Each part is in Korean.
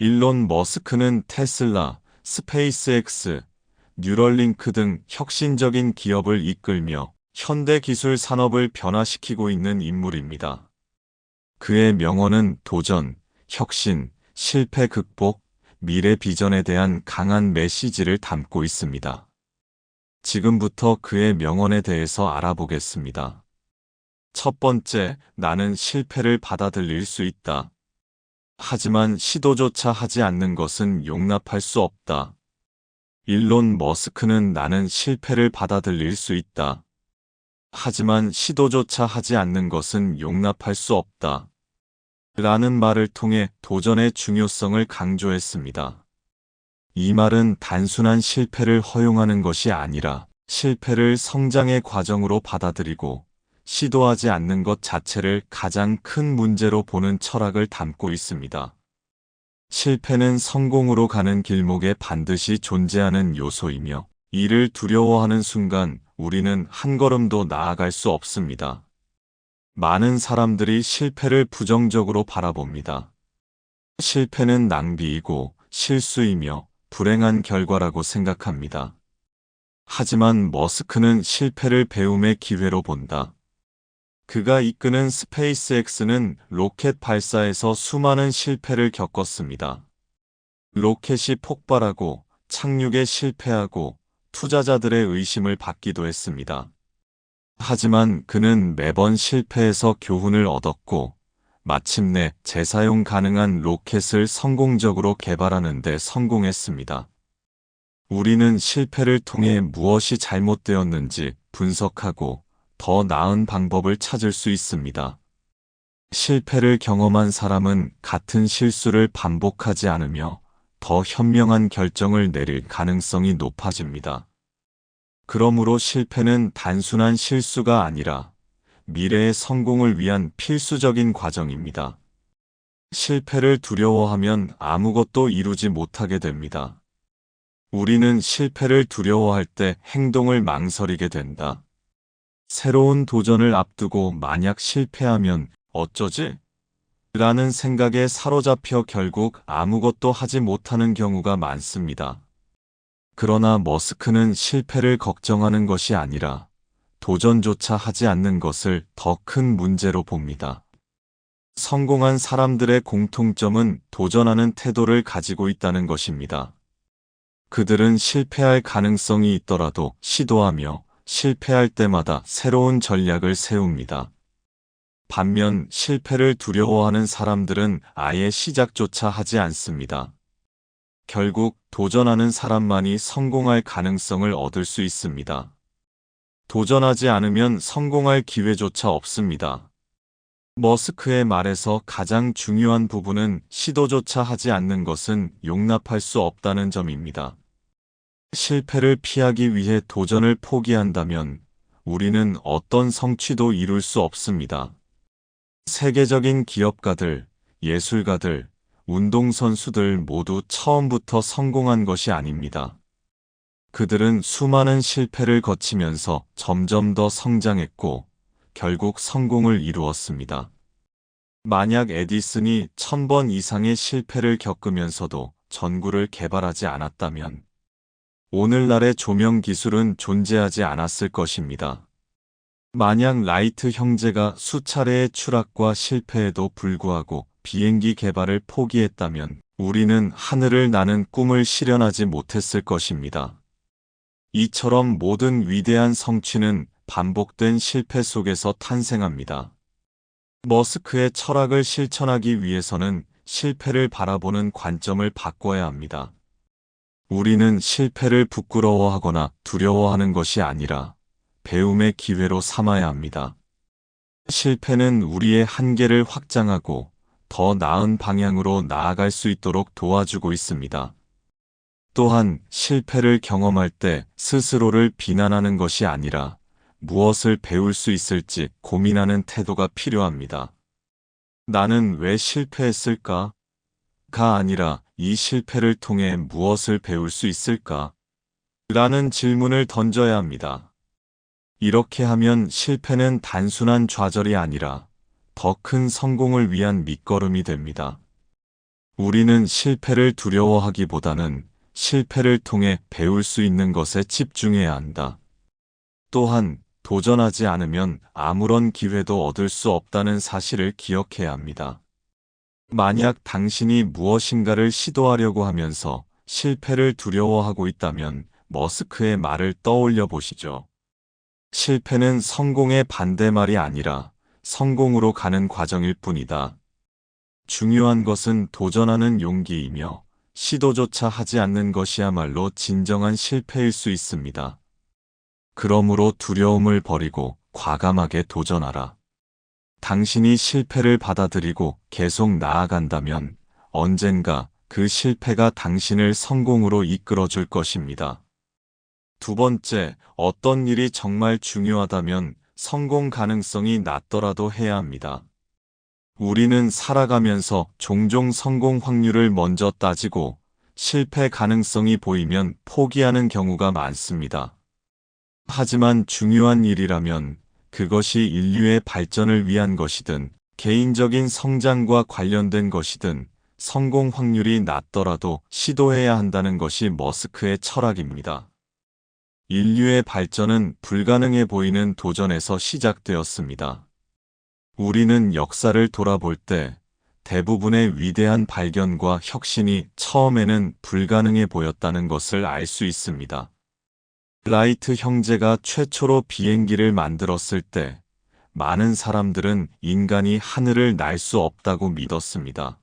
일론 머스크는 테슬라, 스페이스X, 뉴럴링크 등 혁신적인 기업을 이끌며 현대 기술 산업을 변화시키고 있는 인물입니다. 그의 명언은 도전, 혁신, 실패 극복, 미래 비전에 대한 강한 메시지를 담고 있습니다. 지금부터 그의 명언에 대해서 알아보겠습니다. 첫 번째, 나는 실패를 받아들일 수 있다. 하지만 시도조차 하지 않는 것은 용납할 수 없다. 일론 머스크는 나는 실패를 받아들일 수 있다. 하지만 시도조차 하지 않는 것은 용납할 수 없다. 라는 말을 통해 도전의 중요성을 강조했습니다. 이 말은 단순한 실패를 허용하는 것이 아니라 실패를 성장의 과정으로 받아들이고 시도하지 않는 것 자체를 가장 큰 문제로 보는 철학을 담고 있습니다. 실패는 성공으로 가는 길목에 반드시 존재하는 요소이며 이를 두려워하는 순간 우리는 한 걸음도 나아갈 수 없습니다. 많은 사람들이 실패를 부정적으로 바라봅니다. 실패는 낭비이고 실수이며 불행한 결과라고 생각합니다. 하지만 머스크는 실패를 배움의 기회로 본다. 그가 이끄는 스페이스X는 로켓 발사에서 수많은 실패를 겪었습니다. 로켓이 폭발하고 착륙에 실패하고 투자자들의 의심을 받기도 했습니다. 하지만 그는 매번 실패에서 교훈을 얻었고 마침내 재사용 가능한 로켓을 성공적으로 개발하는 데 성공했습니다. 우리는 실패를 통해 무엇이 잘못되었는지 분석하고 더 나은 방법을 찾을 수 있습니다. 실패를 경험한 사람은 같은 실수를 반복하지 않으며 더 현명한 결정을 내릴 가능성이 높아집니다. 그러므로 실패는 단순한 실수가 아니라 미래의 성공을 위한 필수적인 과정입니다. 실패를 두려워하면 아무것도 이루지 못하게 됩니다. 우리는 실패를 두려워할 때 행동을 망설이게 된다. 새로운 도전을 앞두고 만약 실패하면 어쩌지? 라는 생각에 사로잡혀 결국 아무것도 하지 못하는 경우가 많습니다. 그러나 머스크는 실패를 걱정하는 것이 아니라 도전조차 하지 않는 것을 더 큰 문제로 봅니다. 성공한 사람들의 공통점은 도전하는 태도를 가지고 있다는 것입니다. 그들은 실패할 가능성이 있더라도 시도하며 실패할 때마다 새로운 전략을 세웁니다. 반면 실패를 두려워하는 사람들은 아예 시작조차 하지 않습니다. 결국 도전하는 사람만이 성공할 가능성을 얻을 수 있습니다. 도전하지 않으면 성공할 기회조차 없습니다. 머스크의 말에서 가장 중요한 부분은 시도조차 하지 않는 것은 용납할 수 없다는 점입니다. 실패를 피하기 위해 도전을 포기한다면 우리는 어떤 성취도 이룰 수 없습니다. 세계적인 기업가들, 예술가들, 운동선수들 모두 처음부터 성공한 것이 아닙니다. 그들은 수많은 실패를 거치면서 점점 더 성장했고 결국 성공을 이루었습니다. 만약 에디슨이 1000번 이상의 실패를 겪으면서도 전구를 개발하지 않았다면 오늘날의 조명 기술은 존재하지 않았을 것입니다. 만약 라이트 형제가 수차례의 추락과 실패에도 불구하고 비행기 개발을 포기했다면 우리는 하늘을 나는 꿈을 실현하지 못했을 것입니다. 이처럼 모든 위대한 성취는 반복된 실패 속에서 탄생합니다. 머스크의 철학을 실천하기 위해서는 실패를 바라보는 관점을 바꿔야 합니다. 우리는 실패를 부끄러워하거나 두려워하는 것이 아니라 배움의 기회로 삼아야 합니다. 실패는 우리의 한계를 확장하고 더 나은 방향으로 나아갈 수 있도록 도와주고 있습니다. 또한 실패를 경험할 때 스스로를 비난하는 것이 아니라 무엇을 배울 수 있을지 고민하는 태도가 필요합니다. 나는 왜 실패했을까? 가 아니라 이 실패를 통해 무엇을 배울 수 있을까? 라는 질문을 던져야 합니다. 이렇게 하면 실패는 단순한 좌절이 아니라 더 큰 성공을 위한 밑거름이 됩니다. 우리는 실패를 두려워하기보다는 실패를 통해 배울 수 있는 것에 집중해야 한다. 또한 도전하지 않으면 아무런 기회도 얻을 수 없다는 사실을 기억해야 합니다. 만약 당신이 무엇인가를 시도하려고 하면서 실패를 두려워하고 있다면 머스크의 말을 떠올려 보시죠. 실패는 성공의 반대말이 아니라 성공으로 가는 과정일 뿐이다. 중요한 것은 도전하는 용기이며 시도조차 하지 않는 것이야말로 진정한 실패일 수 있습니다. 그러므로 두려움을 버리고 과감하게 도전하라. 당신이 실패를 받아들이고 계속 나아간다면 언젠가 그 실패가 당신을 성공으로 이끌어 줄 것입니다. 두 번째, 어떤 일이 정말 중요하다면 성공 가능성이 낮더라도 해야 합니다. 우리는 살아가면서 종종 성공 확률을 먼저 따지고 실패 가능성이 보이면 포기하는 경우가 많습니다. 하지만 중요한 일이라면 그것이 인류의 발전을 위한 것이든 개인적인 성장과 관련된 것이든 성공 확률이 낮더라도 시도해야 한다는 것이 머스크의 철학입니다. 인류의 발전은 불가능해 보이는 도전에서 시작되었습니다. 우리는 역사를 돌아볼 때 대부분의 위대한 발견과 혁신이 처음에는 불가능해 보였다는 것을 알 수 있습니다. 라이트 형제가 최초로 비행기를 만들었을 때 많은 사람들은 인간이 하늘을 날 수 없다고 믿었습니다.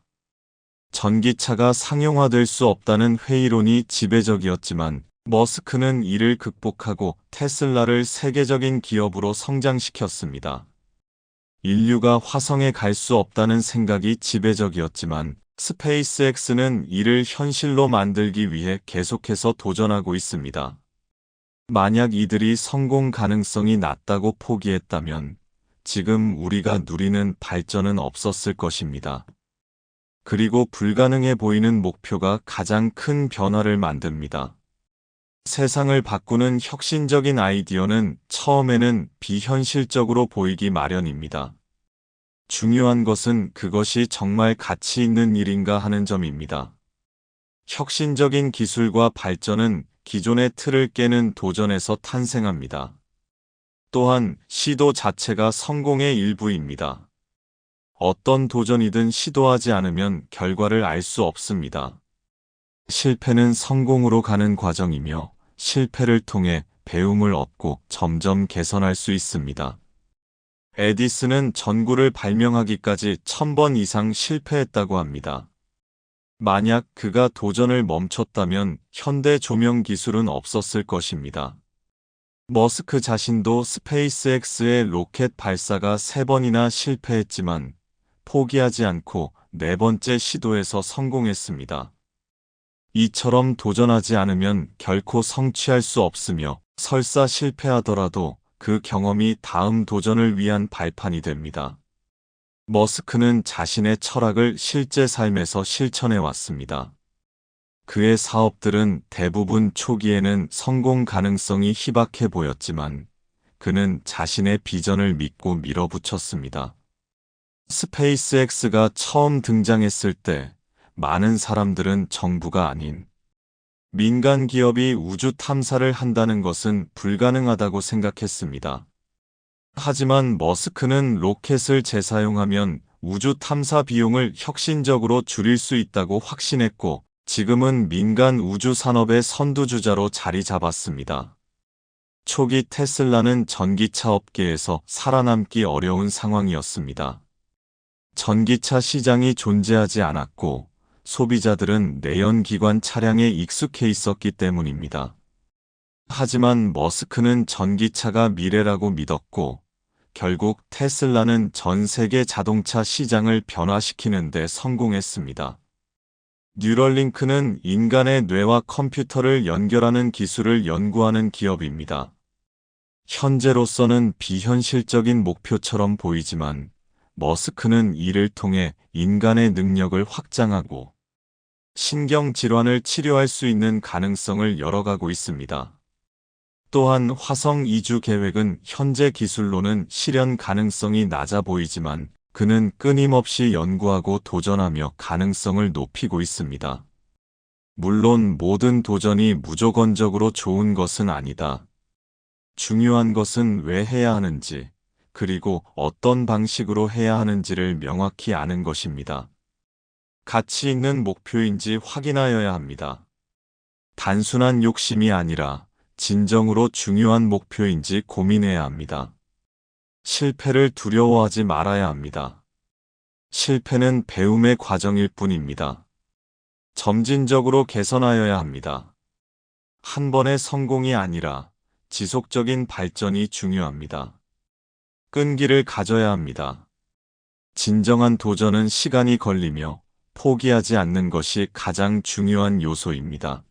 전기차가 상용화될 수 없다는 회의론이 지배적이었지만 머스크는 이를 극복하고 테슬라를 세계적인 기업으로 성장시켰습니다. 인류가 화성에 갈 수 없다는 생각이 지배적이었지만 스페이스X는 이를 현실로 만들기 위해 계속해서 도전하고 있습니다. 만약 이들이 성공 가능성이 낮다고 포기했다면 지금 우리가 누리는 발전은 없었을 것입니다. 그리고 불가능해 보이는 목표가 가장 큰 변화를 만듭니다. 세상을 바꾸는 혁신적인 아이디어는 처음에는 비현실적으로 보이기 마련입니다. 중요한 것은 그것이 정말 가치 있는 일인가 하는 점입니다. 혁신적인 기술과 발전은 기존의 틀을 깨는 도전에서 탄생합니다. 또한 시도 자체가 성공의 일부입니다. 어떤 도전이든 시도하지 않으면 결과를 알 수 없습니다. 실패는 성공으로 가는 과정이며 실패를 통해 배움을 얻고 점점 개선할 수 있습니다. 에디슨은 전구를 발명하기까지 1000번 이상 실패했다고 합니다. 만약 그가 도전을 멈췄다면 현대 조명 기술은 없었을 것입니다. 머스크 자신도 스페이스X의 로켓 발사가 3번이나 실패했지만 포기하지 않고 4번째 시도에서 성공했습니다. 이처럼 도전하지 않으면 결코 성취할 수 없으며 설사 실패하더라도 그 경험이 다음 도전을 위한 발판이 됩니다. 머스크는 자신의 철학을 실제 삶에서 실천해 왔습니다. 그의 사업들은 대부분 초기에는 성공 가능성이 희박해 보였지만 그는 자신의 비전을 믿고 밀어붙였습니다. 스페이스X가 처음 등장했을 때 많은 사람들은 정부가 아닌 민간 기업이 우주 탐사를 한다는 것은 불가능하다고 생각했습니다. 하지만 머스크는 로켓을 재사용하면 우주 탐사 비용을 혁신적으로 줄일 수 있다고 확신했고 지금은 민간 우주 산업의 선두주자로 자리 잡았습니다. 초기 테슬라는 전기차 업계에서 살아남기 어려운 상황이었습니다. 전기차 시장이 존재하지 않았고 소비자들은 내연기관 차량에 익숙해 있었기 때문입니다. 하지만 머스크는 전기차가 미래라고 믿었고 결국 테슬라는 전 세계 자동차 시장을 변화시키는 데 성공했습니다. 뉴럴링크는 인간의 뇌와 컴퓨터를 연결하는 기술을 연구하는 기업입니다. 현재로서는 비현실적인 목표처럼 보이지만 머스크는 이를 통해 인간의 능력을 확장하고 신경질환을 치료할 수 있는 가능성을 열어가고 있습니다. 또한 화성 이주 계획은 현재 기술로는 실현 가능성이 낮아 보이지만 그는 끊임없이 연구하고 도전하며 가능성을 높이고 있습니다. 물론 모든 도전이 무조건적으로 좋은 것은 아니다. 중요한 것은 왜 해야 하는지, 그리고 어떤 방식으로 해야 하는지를 명확히 아는 것입니다. 가치 있는 목표인지 확인하여야 합니다. 단순한 욕심이 아니라 진정으로 중요한 목표인지 고민해야 합니다. 실패를 두려워하지 말아야 합니다. 실패는 배움의 과정일 뿐입니다. 점진적으로 개선하여야 합니다. 한 번의 성공이 아니라 지속적인 발전이 중요합니다. 끈기를 가져야 합니다. 진정한 도전은 시간이 걸리며 포기하지 않는 것이 가장 중요한 요소입니다.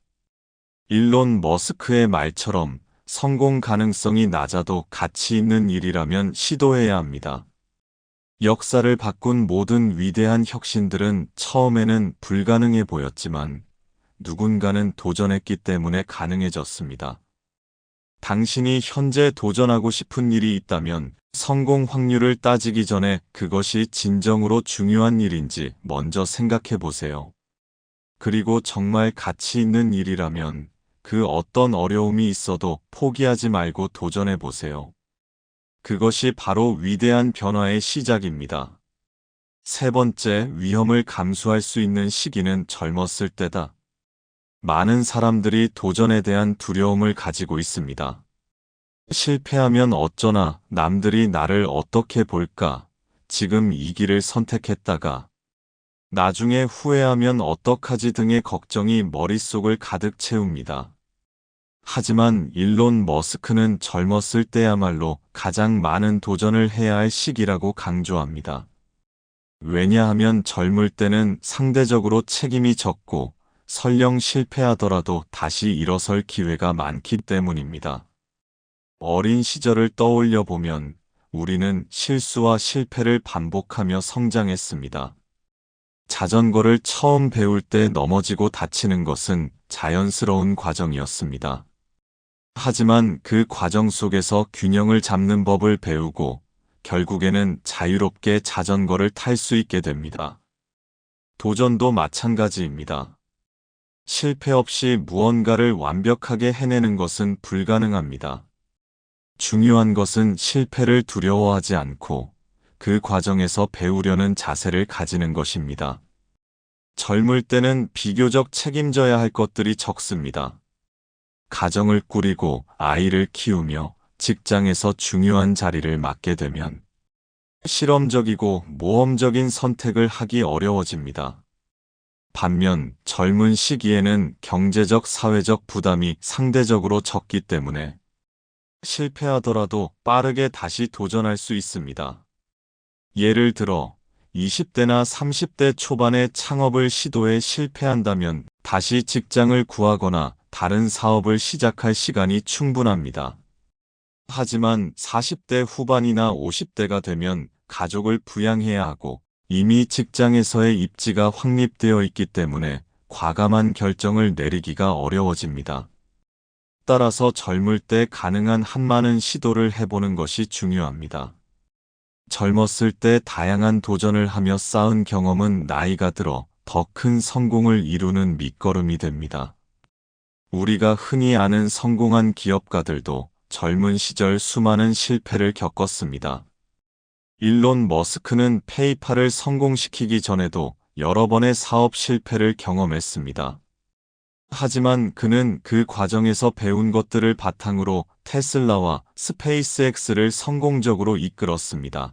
일론 머스크의 말처럼 성공 가능성이 낮아도 가치 있는 일이라면 시도해야 합니다. 역사를 바꾼 모든 위대한 혁신들은 처음에는 불가능해 보였지만 누군가는 도전했기 때문에 가능해졌습니다. 당신이 현재 도전하고 싶은 일이 있다면 성공 확률을 따지기 전에 그것이 진정으로 중요한 일인지 먼저 생각해 보세요. 그리고 정말 가치 있는 일이라면 그 어떤 어려움이 있어도 포기하지 말고 도전해 보세요. 그것이 바로 위대한 변화의 시작입니다. 세 번째, 위험을 감수할 수 있는 시기는 젊었을 때다. 많은 사람들이 도전에 대한 두려움을 가지고 있습니다. 실패하면 어쩌나, 남들이 나를 어떻게 볼까, 지금 이 길을 선택했다가 나중에 후회하면 어떡하지 등의 걱정이 머릿속을 가득 채웁니다. 하지만 일론 머스크는 젊었을 때야말로 가장 많은 도전을 해야 할 시기라고 강조합니다. 왜냐하면 젊을 때는 상대적으로 책임이 적고 설령 실패하더라도 다시 일어설 기회가 많기 때문입니다. 어린 시절을 떠올려 보면 우리는 실수와 실패를 반복하며 성장했습니다. 자전거를 처음 배울 때 넘어지고 다치는 것은 자연스러운 과정이었습니다. 하지만 그 과정 속에서 균형을 잡는 법을 배우고 결국에는 자유롭게 자전거를 탈 수 있게 됩니다. 도전도 마찬가지입니다. 실패 없이 무언가를 완벽하게 해내는 것은 불가능합니다. 중요한 것은 실패를 두려워하지 않고 그 과정에서 배우려는 자세를 가지는 것입니다. 젊을 때는 비교적 책임져야 할 것들이 적습니다. 가정을 꾸리고 아이를 키우며 직장에서 중요한 자리를 맡게 되면 실험적이고 모험적인 선택을 하기 어려워집니다. 반면 젊은 시기에는 경제적, 사회적 부담이 상대적으로 적기 때문에 실패하더라도 빠르게 다시 도전할 수 있습니다. 예를 들어 20대나 30대 초반에 창업을 시도해 실패한다면 다시 직장을 구하거나 다른 사업을 시작할 시간이 충분합니다. 하지만 40대 후반이나 50대가 되면 가족을 부양해야 하고 이미 직장에서의 입지가 확립되어 있기 때문에 과감한 결정을 내리기가 어려워집니다. 따라서 젊을 때 가능한 한 많은 시도를 해보는 것이 중요합니다. 젊었을 때 다양한 도전을 하며 쌓은 경험은 나이가 들어 더 큰 성공을 이루는 밑거름이 됩니다. 우리가 흔히 아는 성공한 기업가들도 젊은 시절 수많은 실패를 겪었습니다. 일론 머스크는 페이팔을 성공시키기 전에도 여러 번의 사업 실패를 경험했습니다. 하지만 그는 그 과정에서 배운 것들을 바탕으로 테슬라와 스페이스X를 성공적으로 이끌었습니다.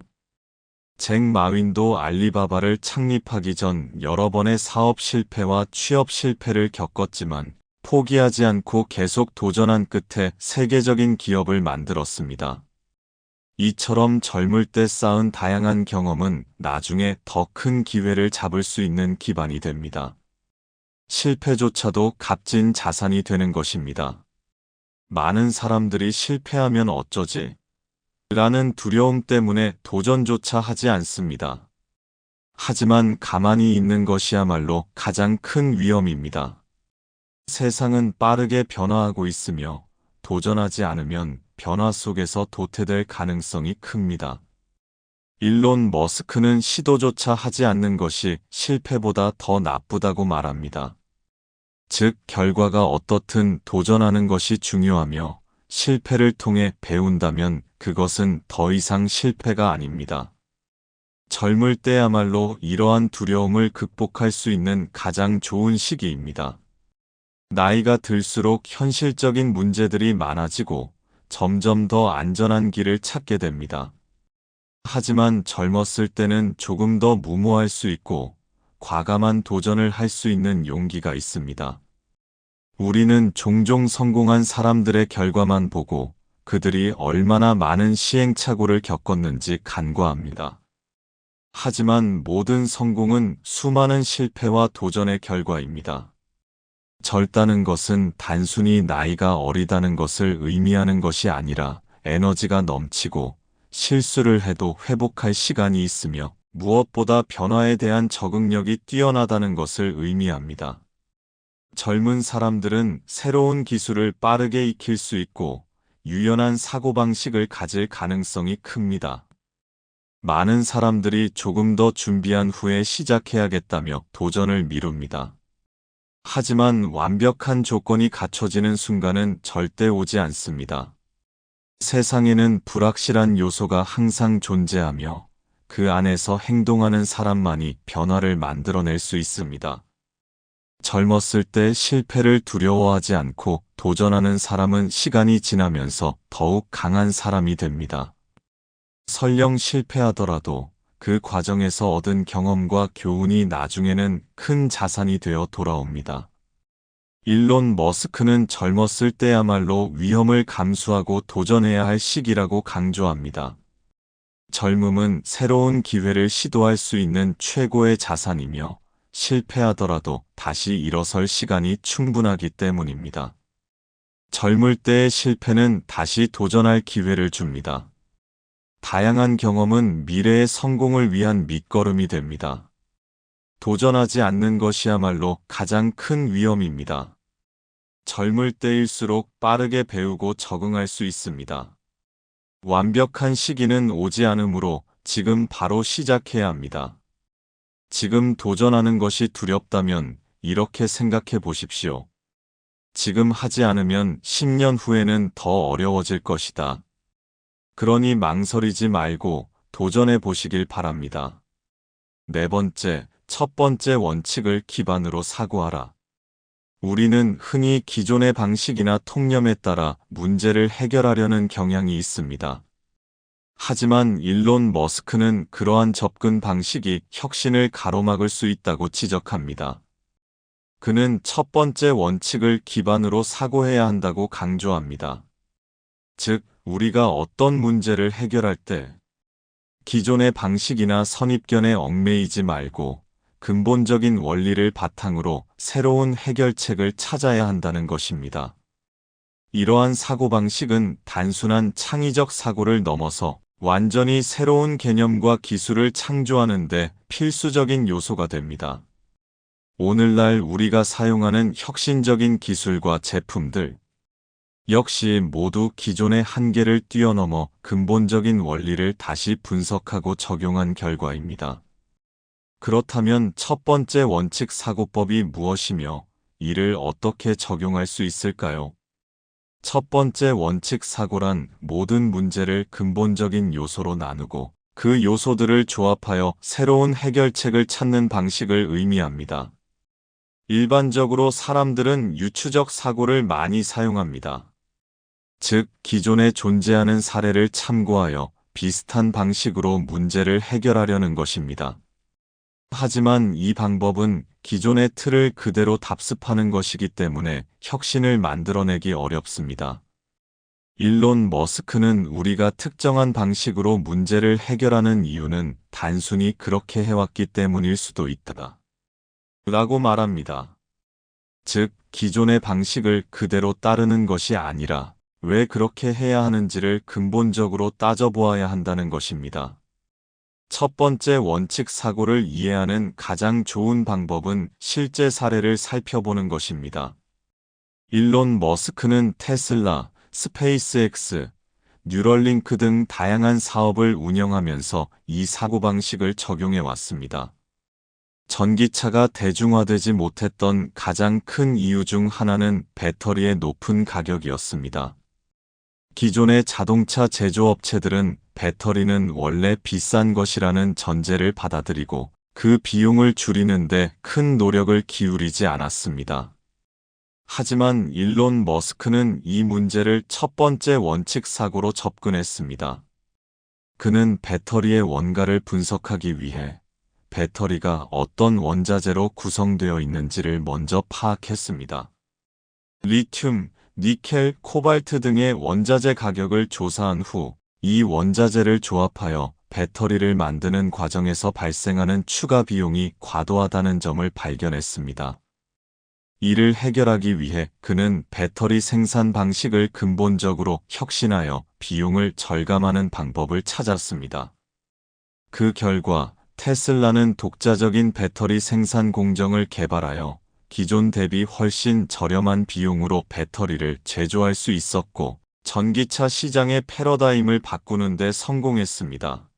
잭 마윈도 알리바바를 창립하기 전 여러 번의 사업 실패와 취업 실패를 겪었지만 포기하지 않고 계속 도전한 끝에 세계적인 기업을 만들었습니다. 이처럼 젊을 때 쌓은 다양한 경험은 나중에 더 큰 기회를 잡을 수 있는 기반이 됩니다. 실패조차도 값진 자산이 되는 것입니다. 많은 사람들이 실패하면 어쩌지? 라는 두려움 때문에 도전조차 하지 않습니다. 하지만 가만히 있는 것이야말로 가장 큰 위험입니다. 세상은 빠르게 변화하고 있으며 도전하지 않으면 변화 속에서 도태될 가능성이 큽니다. 일론 머스크는 시도조차 하지 않는 것이 실패보다 더 나쁘다고 말합니다. 즉, 결과가 어떻든 도전하는 것이 중요하며 실패를 통해 배운다면 그것은 더 이상 실패가 아닙니다. 젊을 때야말로 이러한 두려움을 극복할 수 있는 가장 좋은 시기입니다. 나이가 들수록 현실적인 문제들이 많아지고 점점 더 안전한 길을 찾게 됩니다. 하지만 젊었을 때는 조금 더 무모할 수 있고 과감한 도전을 할 수 있는 용기가 있습니다. 우리는 종종 성공한 사람들의 결과만 보고 그들이 얼마나 많은 시행착오를 겪었는지 간과합니다. 하지만 모든 성공은 수많은 실패와 도전의 결과입니다. 젊다는 것은 단순히 나이가 어리다는 것을 의미하는 것이 아니라 에너지가 넘치고 실수를 해도 회복할 시간이 있으며 무엇보다 변화에 대한 적응력이 뛰어나다는 것을 의미합니다. 젊은 사람들은 새로운 기술을 빠르게 익힐 수 있고 유연한 사고방식을 가질 가능성이 큽니다. 많은 사람들이 조금 더 준비한 후에 시작해야겠다며 도전을 미룹니다. 하지만 완벽한 조건이 갖춰지는 순간은 절대 오지 않습니다. 세상에는 불확실한 요소가 항상 존재하며 그 안에서 행동하는 사람만이 변화를 만들어낼 수 있습니다. 젊었을 때 실패를 두려워하지 않고 도전하는 사람은 시간이 지나면서 더욱 강한 사람이 됩니다. 설령 실패하더라도 그 과정에서 얻은 경험과 교훈이 나중에는 큰 자산이 되어 돌아옵니다. 일론 머스크는 젊었을 때야말로 위험을 감수하고 도전해야 할 시기라고 강조합니다. 젊음은 새로운 기회를 시도할 수 있는 최고의 자산이며 실패하더라도 다시 일어설 시간이 충분하기 때문입니다. 젊을 때의 실패는 다시 도전할 기회를 줍니다. 다양한 경험은 미래의 성공을 위한 밑거름이 됩니다. 도전하지 않는 것이야말로 가장 큰 위험입니다. 젊을 때일수록 빠르게 배우고 적응할 수 있습니다. 완벽한 시기는 오지 않으므로 지금 바로 시작해야 합니다. 지금 도전하는 것이 두렵다면 이렇게 생각해 보십시오. 지금 하지 않으면 10년 후에는 더 어려워질 것이다. 그러니 망설이지 말고 도전해 보시길 바랍니다. 네 번째, 첫 번째 원칙을 기반으로 사고하라. 우리는 흔히 기존의 방식이나 통념에 따라 문제를 해결하려는 경향이 있습니다. 하지만 일론 머스크는 그러한 접근 방식이 혁신을 가로막을 수 있다고 지적합니다. 그는 첫 번째 원칙을 기반으로 사고해야 한다고 강조합니다. 즉, 우리가 어떤 문제를 해결할 때 기존의 방식이나 선입견에 얽매이지 말고 근본적인 원리를 바탕으로 새로운 해결책을 찾아야 한다는 것입니다. 이러한 사고방식은 단순한 창의적 사고를 넘어서 완전히 새로운 개념과 기술을 창조하는 데 필수적인 요소가 됩니다. 오늘날 우리가 사용하는 혁신적인 기술과 제품들 역시 모두 기존의 한계를 뛰어넘어 근본적인 원리를 다시 분석하고 적용한 결과입니다. 그렇다면 첫 번째 원칙 사고법이 무엇이며 이를 어떻게 적용할 수 있을까요? 첫 번째 원칙 사고란 모든 문제를 근본적인 요소로 나누고 그 요소들을 조합하여 새로운 해결책을 찾는 방식을 의미합니다. 일반적으로 사람들은 유추적 사고를 많이 사용합니다. 즉, 기존에 존재하는 사례를 참고하여 비슷한 방식으로 문제를 해결하려는 것입니다. 하지만 이 방법은 기존의 틀을 그대로 답습하는 것이기 때문에 혁신을 만들어내기 어렵습니다. 일론 머스크는 우리가 특정한 방식으로 문제를 해결하는 이유는 단순히 그렇게 해왔기 때문일 수도 있다. 라고 말합니다. 즉, 기존의 방식을 그대로 따르는 것이 아니라 왜 그렇게 해야 하는지를 근본적으로 따져보아야 한다는 것입니다. 첫 번째 원칙 사고를 이해하는 가장 좋은 방법은 실제 사례를 살펴보는 것입니다. 일론 머스크는 테슬라, 스페이스X, 뉴럴링크 등 다양한 사업을 운영하면서 이 사고방식을 적용해 왔습니다. 전기차가 대중화되지 못했던 가장 큰 이유 중 하나는 배터리의 높은 가격이었습니다. 기존의 자동차 제조업체들은 배터리는 원래 비싼 것이라는 전제를 받아들이고 그 비용을 줄이는데 큰 노력을 기울이지 않았습니다. 하지만 일론 머스크는 이 문제를 첫 번째 원칙 사고로 접근했습니다. 그는 배터리의 원가를 분석하기 위해 배터리가 어떤 원자재로 구성되어 있는지를 먼저 파악했습니다. 리튬, 니켈, 코발트 등의 원자재 가격을 조사한 후 이 원자재를 조합하여 배터리를 만드는 과정에서 발생하는 추가 비용이 과도하다는 점을 발견했습니다. 이를 해결하기 위해 그는 배터리 생산 방식을 근본적으로 혁신하여 비용을 절감하는 방법을 찾았습니다. 그 결과 테슬라는 독자적인 배터리 생산 공정을 개발하여 기존 대비 훨씬 저렴한 비용으로 배터리를 제조할 수 있었고, 전기차 시장의 패러다임을 바꾸는 데 성공했습니다.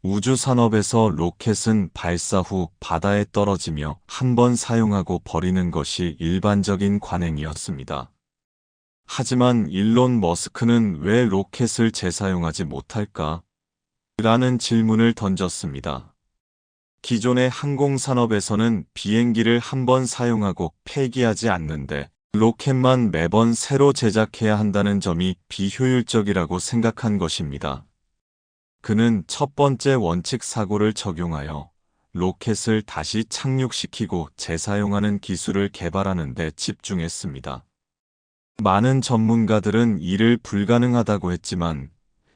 우주 산업에서 로켓은 발사 후 바다에 떨어지며 한 번 사용하고 버리는 것이 일반적인 관행이었습니다. 하지만 일론 머스크는 왜 로켓을 재사용하지 못할까? 라는 질문을 던졌습니다. 기존의 항공산업에서는 비행기를 한 번 사용하고 폐기하지 않는데 로켓만 매번 새로 제작해야 한다는 점이 비효율적이라고 생각한 것입니다. 그는 첫 번째 원칙 사고를 적용하여 로켓을 다시 착륙시키고 재사용하는 기술을 개발하는 데 집중했습니다. 많은 전문가들은 이를 불가능하다고 했지만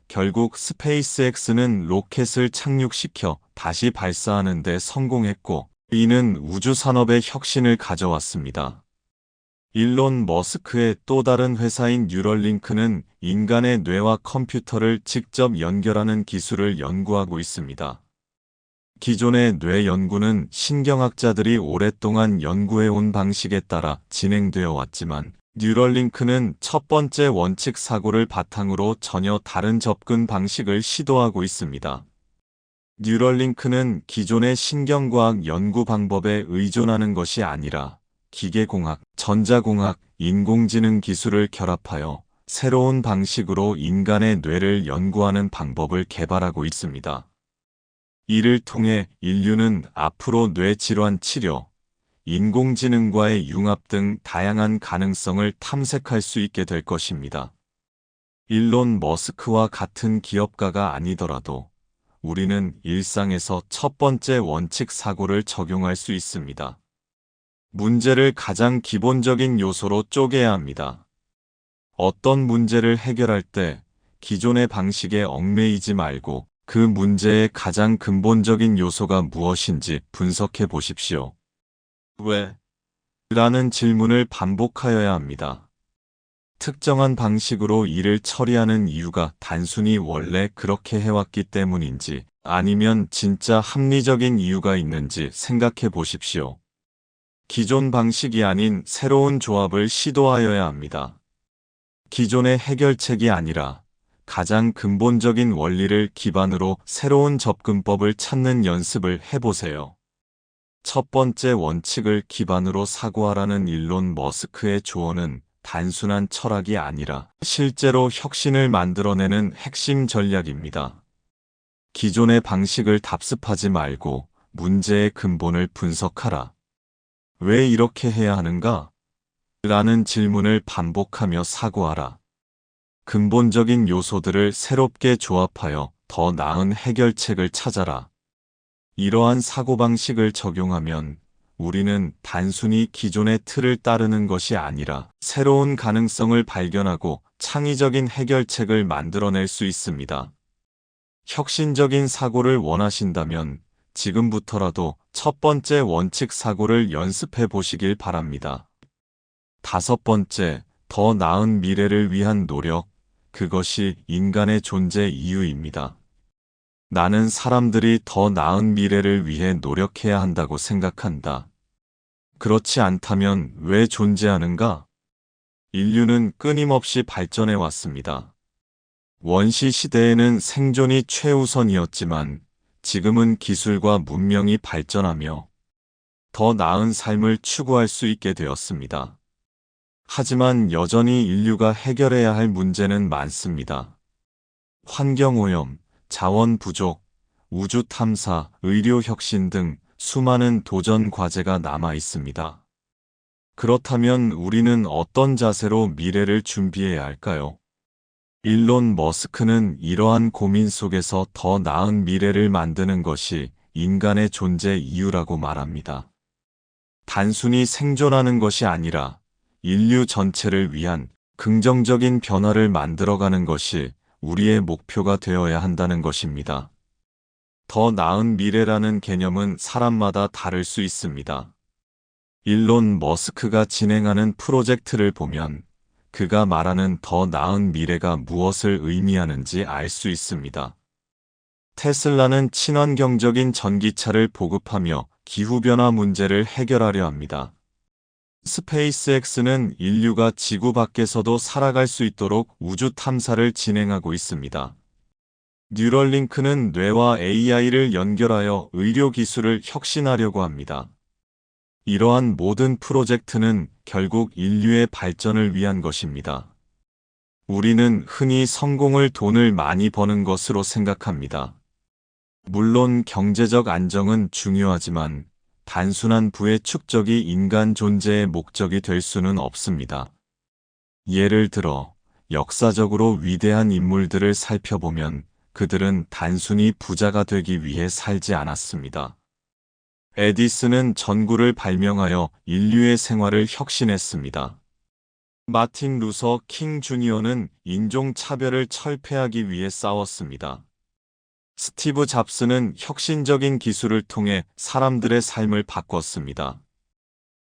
결국 스페이스X는 로켓을 착륙시켜 다시 발사하는 데 성공했고, 이는 우주 산업의 혁신을 가져왔습니다. 일론 머스크의 또 다른 회사인 뉴럴링크는 인간의 뇌와 컴퓨터를 직접 연결하는 기술을 연구하고 있습니다. 기존의 뇌 연구는 신경학자들이 오랫동안 연구해온 방식에 따라 진행되어 왔지만, 뉴럴링크는 첫 번째 원칙 사고를 바탕으로 전혀 다른 접근 방식을 시도하고 있습니다. 뉴럴링크는 기존의 신경과학 연구 방법에 의존하는 것이 아니라 기계공학, 전자공학, 인공지능 기술을 결합하여 새로운 방식으로 인간의 뇌를 연구하는 방법을 개발하고 있습니다. 이를 통해 인류는 앞으로 뇌질환 치료, 인공지능과의 융합 등 다양한 가능성을 탐색할 수 있게 될 것입니다. 일론 머스크와 같은 기업가가 아니더라도 우리는 일상에서 첫 번째 원칙 사고를 적용할 수 있습니다. 문제를 가장 기본적인 요소로 쪼개야 합니다. 어떤 문제를 해결할 때 기존의 방식에 얽매이지 말고 그 문제의 가장 근본적인 요소가 무엇인지 분석해 보십시오. 왜? 라는 질문을 반복하여야 합니다. 특정한 방식으로 일을 처리하는 이유가 단순히 원래 그렇게 해왔기 때문인지 아니면 진짜 합리적인 이유가 있는지 생각해 보십시오. 기존 방식이 아닌 새로운 조합을 시도하여야 합니다. 기존의 해결책이 아니라 가장 근본적인 원리를 기반으로 새로운 접근법을 찾는 연습을 해보세요. 첫 번째 원칙을 기반으로 사고하라는 일론 머스크의 조언은 단순한 철학이 아니라 실제로 혁신을 만들어내는 핵심 전략입니다. 기존의 방식을 답습하지 말고 문제의 근본을 분석하라. 왜 이렇게 해야 하는가? 라는 질문을 반복하며 사고하라. 근본적인 요소들을 새롭게 조합하여 더 나은 해결책을 찾아라. 이러한 사고방식을 적용하면 우리는 단순히 기존의 틀을 따르는 것이 아니라 새로운 가능성을 발견하고 창의적인 해결책을 만들어낼 수 있습니다. 혁신적인 사고를 원하신다면 지금부터라도 첫 번째 원칙 사고를 연습해 보시길 바랍니다. 다섯 번째, 더 나은 미래를 위한 노력, 그것이 인간의 존재 이유입니다. 나는 사람들이 더 나은 미래를 위해 노력해야 한다고 생각한다. 그렇지 않다면 왜 존재하는가? 인류는 끊임없이 발전해 왔습니다. 원시 시대에는 생존이 최우선이었지만 지금은 기술과 문명이 발전하며 더 나은 삶을 추구할 수 있게 되었습니다. 하지만 여전히 인류가 해결해야 할 문제는 많습니다. 환경오염, 자원 부족, 우주 탐사, 의료 혁신 등 수많은 도전 과제가 남아 있습니다. 그렇다면 우리는 어떤 자세로 미래를 준비해야 할까요? 일론 머스크는 이러한 고민 속에서 더 나은 미래를 만드는 것이 인간의 존재 이유라고 말합니다. 단순히 생존하는 것이 아니라 인류 전체를 위한 긍정적인 변화를 만들어가는 것이 우리의 목표가 되어야 한다는 것입니다. 더 나은 미래라는 개념은 사람마다 다를 수 있습니다. 일론 머스크가 진행하는 프로젝트를 보면 그가 말하는 더 나은 미래가 무엇을 의미하는지 알 수 있습니다. 테슬라는 친환경적인 전기차를 보급하며 기후변화 문제를 해결하려 합니다. 스페이스X는 인류가 지구 밖에서도 살아갈 수 있도록 우주 탐사를 진행하고 있습니다. 뉴럴링크는 뇌와 AI를 연결하여 의료 기술을 혁신하려고 합니다. 이러한 모든 프로젝트는 결국 인류의 발전을 위한 것입니다. 우리는 흔히 성공을 돈을 많이 버는 것으로 생각합니다. 물론 경제적 안정은 중요하지만 단순한 부의 축적이 인간 존재의 목적이 될 수는 없습니다. 예를 들어 역사적으로 위대한 인물들을 살펴보면 그들은 단순히 부자가 되기 위해 살지 않았습니다. 에디슨은 전구를 발명하여 인류의 생활을 혁신했습니다. 마틴 루서 킹 주니어는 인종차별을 철폐하기 위해 싸웠습니다. 스티브 잡스는 혁신적인 기술을 통해 사람들의 삶을 바꿨습니다.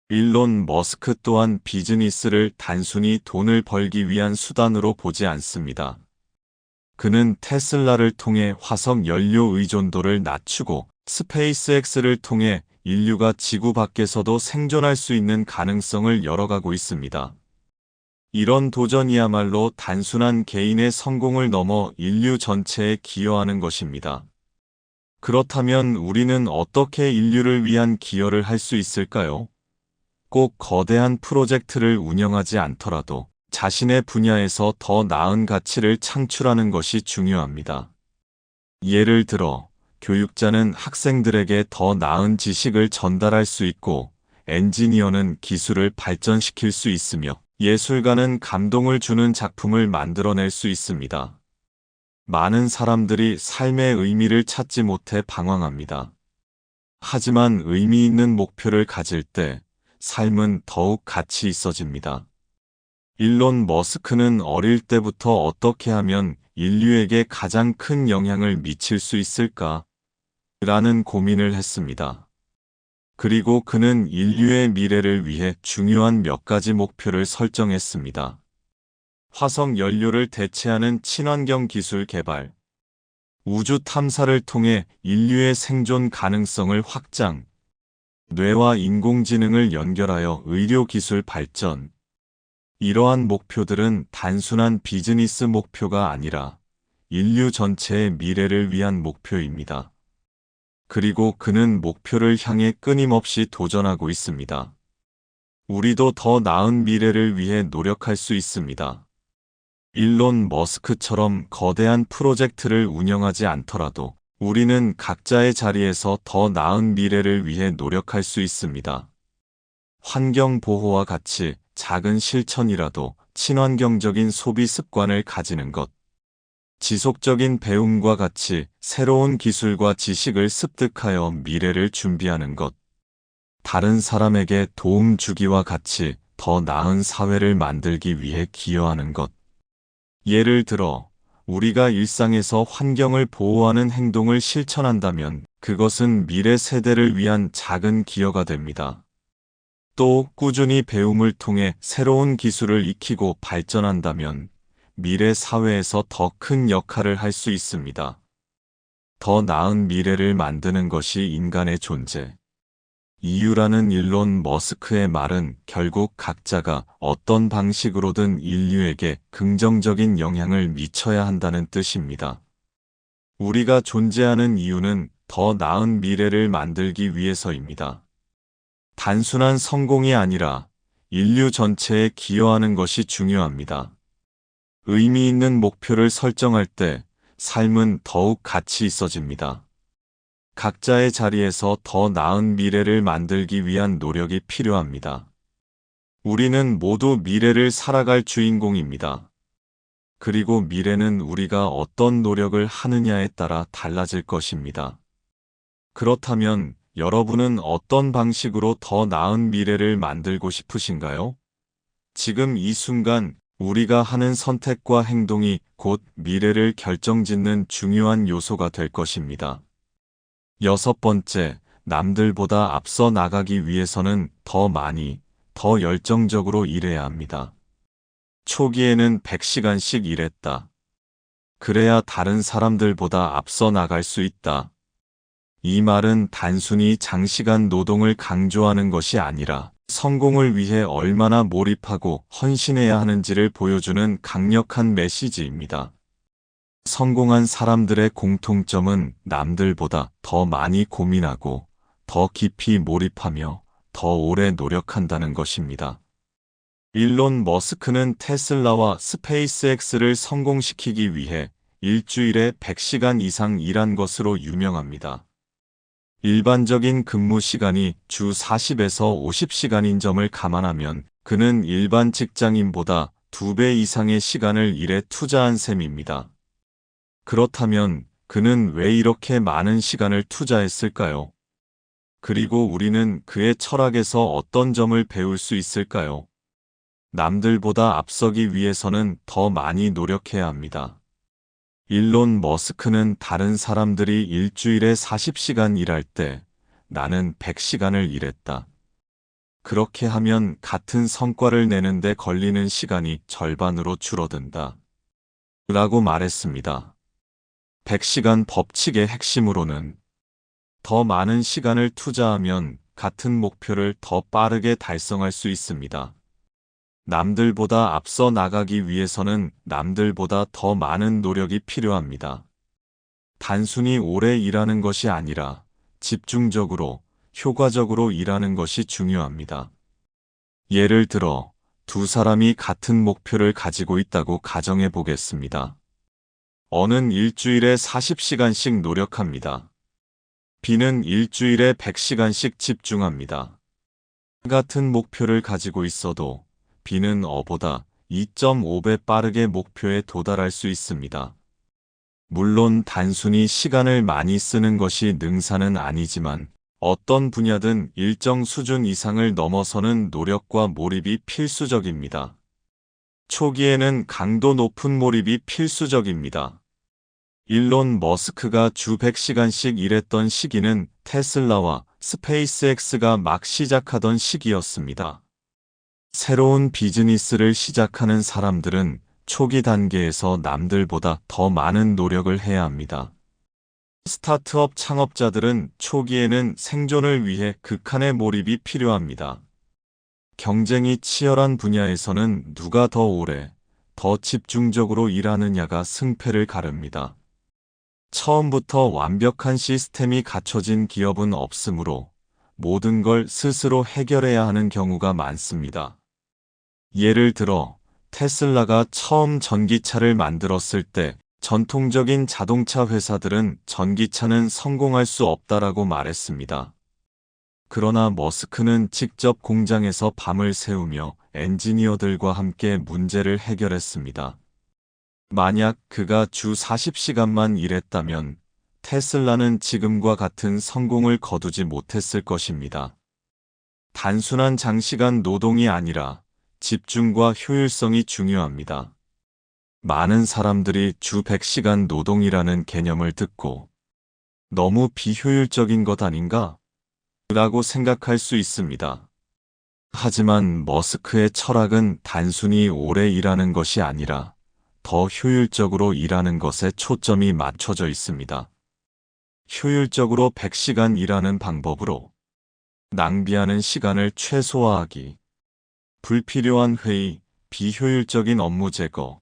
일론 머스크 또한 비즈니스를 단순히 돈을 벌기 위한 수단으로 보지 않습니다. 그는 테슬라를 통해 화석 연료 의존도를 낮추고 스페이스X를 통해 인류가 지구 밖에서도 생존할 수 있는 가능성을 열어가고 있습니다. 이런 도전이야말로 단순한 개인의 성공을 넘어 인류 전체에 기여하는 것입니다. 그렇다면 우리는 어떻게 인류를 위한 기여를 할 수 있을까요? 꼭 거대한 프로젝트를 운영하지 않더라도 자신의 분야에서 더 나은 가치를 창출하는 것이 중요합니다. 예를 들어, 교육자는 학생들에게 더 나은 지식을 전달할 수 있고, 엔지니어는 기술을 발전시킬 수 있으며, 예술가는 감동을 주는 작품을 만들어낼 수 있습니다. 많은 사람들이 삶의 의미를 찾지 못해 방황합니다. 하지만 의미 있는 목표를 가질 때 삶은 더욱 가치 있어집니다. 일론 머스크는 어릴 때부터 어떻게 하면 인류에게 가장 큰 영향을 미칠 수 있을까? 라는 고민을 했습니다. 그리고 그는 인류의 미래를 위해 중요한 몇 가지 목표를 설정했습니다. 화석 연료를 대체하는 친환경 기술 개발, 우주 탐사를 통해 인류의 생존 가능성을 확장, 뇌와 인공지능을 연결하여 의료 기술 발전. 이러한 목표들은 단순한 비즈니스 목표가 아니라 인류 전체의 미래를 위한 목표입니다. 그리고 그는 목표를 향해 끊임없이 도전하고 있습니다. 우리도 더 나은 미래를 위해 노력할 수 있습니다. 일론 머스크처럼 거대한 프로젝트를 운영하지 않더라도 우리는 각자의 자리에서 더 나은 미래를 위해 노력할 수 있습니다. 환경 보호와 같이 작은 실천이라도 친환경적인 소비 습관을 가지는 것, 지속적인 배움과 같이 새로운 기술과 지식을 습득하여 미래를 준비하는 것, 다른 사람에게 도움 주기와 같이 더 나은 사회를 만들기 위해 기여하는 것. 예를 들어, 우리가 일상에서 환경을 보호하는 행동을 실천한다면 그것은 미래 세대를 위한 작은 기여가 됩니다. 또 꾸준히 배움을 통해 새로운 기술을 익히고 발전한다면 미래 사회에서 더 큰 역할을 할 수 있습니다. 더 나은 미래를 만드는 것이 인간의 존재. 이유라는 일론 머스크의 말은 결국 각자가 어떤 방식으로든 인류에게 긍정적인 영향을 미쳐야 한다는 뜻입니다. 우리가 존재하는 이유는 더 나은 미래를 만들기 위해서입니다. 단순한 성공이 아니라 인류 전체에 기여하는 것이 중요합니다. 의미 있는 목표를 설정할 때 삶은 더욱 가치 있어집니다. 각자의 자리에서 더 나은 미래를 만들기 위한 노력이 필요합니다. 우리는 모두 미래를 살아갈 주인공입니다. 그리고 미래는 우리가 어떤 노력을 하느냐에 따라 달라질 것입니다. 그렇다면 여러분은 어떤 방식으로 더 나은 미래를 만들고 싶으신가요? 지금 이 순간 우리가 하는 선택과 행동이 곧 미래를 결정짓는 중요한 요소가 될 것입니다. 6번째, 남들보다 앞서 나가기 위해서는 더 많이, 더 열정적으로 일해야 합니다. 초기에는 100시간씩 일했다. 그래야 다른 사람들보다 앞서 나갈 수 있다. 이 말은 단순히 장시간 노동을 강조하는 것이 아니라 성공을 위해 얼마나 몰입하고 헌신해야 하는지를 보여주는 강력한 메시지입니다. 성공한 사람들의 공통점은 남들보다 더 많이 고민하고 더 깊이 몰입하며 더 오래 노력한다는 것입니다. 일론 머스크는 테슬라와 스페이스X를 성공시키기 위해 일주일에 100시간 이상 일한 것으로 유명합니다. 일반적인 근무 시간이 주 40에서 50시간인 점을 감안하면 그는 일반 직장인보다 2배 이상의 시간을 일에 투자한 셈입니다. 그렇다면 그는 왜 이렇게 많은 시간을 투자했을까요? 그리고 우리는 그의 철학에서 어떤 점을 배울 수 있을까요? 남들보다 앞서기 위해서는 더 많이 노력해야 합니다. 일론 머스크는 다른 사람들이 일주일에 40시간 일할 때 나는 100시간을 일했다. 그렇게 하면 같은 성과를 내는데 걸리는 시간이 절반으로 줄어든다. 라고 말했습니다. 100시간 법칙의 핵심으로는 더 많은 시간을 투자하면 같은 목표를 더 빠르게 달성할 수 있습니다. 남들보다 앞서 나가기 위해서는 남들보다 더 많은 노력이 필요합니다. 단순히 오래 일하는 것이 아니라 집중적으로, 효과적으로 일하는 것이 중요합니다. 예를 들어, 두 사람이 같은 목표를 가지고 있다고 가정해 보겠습니다. A는 일주일에 40시간씩 노력합니다. B는 일주일에 100시간씩 집중합니다. 같은 목표를 가지고 있어도 B는 A보다 2.5배 빠르게 목표에 도달할 수 있습니다. 물론 단순히 시간을 많이 쓰는 것이 능사는 아니지만 어떤 분야든 일정 수준 이상을 넘어서는 노력과 몰입이 필수적입니다. 초기에는 강도 높은 몰입이 필수적입니다. 일론 머스크가 주 100시간씩 일했던 시기는 테슬라와 스페이스X가 막 시작하던 시기였습니다. 새로운 비즈니스를 시작하는 사람들은 초기 단계에서 남들보다 더 많은 노력을 해야 합니다. 스타트업 창업자들은 초기에는 생존을 위해 극한의 몰입이 필요합니다. 경쟁이 치열한 분야에서는 누가 더 오래, 더 집중적으로 일하느냐가 승패를 가릅니다. 처음부터 완벽한 시스템이 갖춰진 기업은 없으므로 모든 걸 스스로 해결해야 하는 경우가 많습니다. 예를 들어 테슬라가 처음 전기차를 만들었을 때 전통적인 자동차 회사들은 전기차는 성공할 수 없다라고 말했습니다. 그러나 머스크는 직접 공장에서 밤을 새우며 엔지니어들과 함께 문제를 해결했습니다. 만약 그가 주 40시간만 일했다면 테슬라는 지금과 같은 성공을 거두지 못했을 것입니다. 단순한 장시간 노동이 아니라 집중과 효율성이 중요합니다. 많은 사람들이 주 100시간 노동이라는 개념을 듣고 너무 비효율적인 것 아닌가? 라고 생각할 수 있습니다. 하지만 머스크의 철학은 단순히 오래 일하는 것이 아니라 더 효율적으로 일하는 것에 초점이 맞춰져 있습니다. 효율적으로 100시간 일하는 방법으로 낭비하는 시간을 최소화하기, 불필요한 회의, 비효율적인 업무 제거,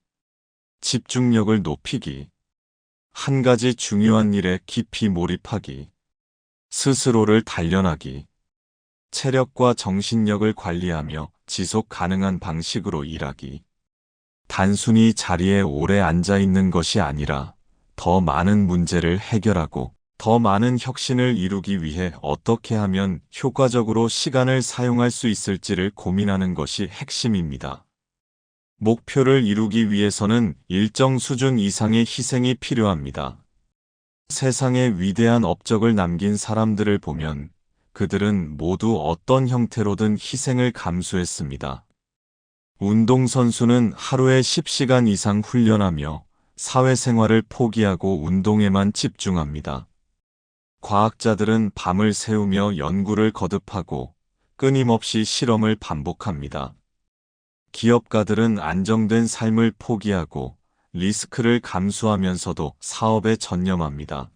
집중력을 높이기, 한 가지 중요한 일에 깊이 몰입하기, 스스로를 단련하기, 체력과 정신력을 관리하며 지속 가능한 방식으로 일하기. 단순히 자리에 오래 앉아 있는 것이 아니라 더 많은 문제를 해결하고 더 많은 혁신을 이루기 위해 어떻게 하면 효과적으로 시간을 사용할 수 있을지를 고민하는 것이 핵심입니다. 목표를 이루기 위해서는 일정 수준 이상의 희생이 필요합니다. 세상에 위대한 업적을 남긴 사람들을 보면 그들은 모두 어떤 형태로든 희생을 감수했습니다. 운동선수는 하루에 10시간 이상 훈련하며 사회생활을 포기하고 운동에만 집중합니다. 과학자들은 밤을 새우며 연구를 거듭하고 끊임없이 실험을 반복합니다. 기업가들은 안정된 삶을 포기하고 리스크를 감수하면서도 사업에 전념합니다.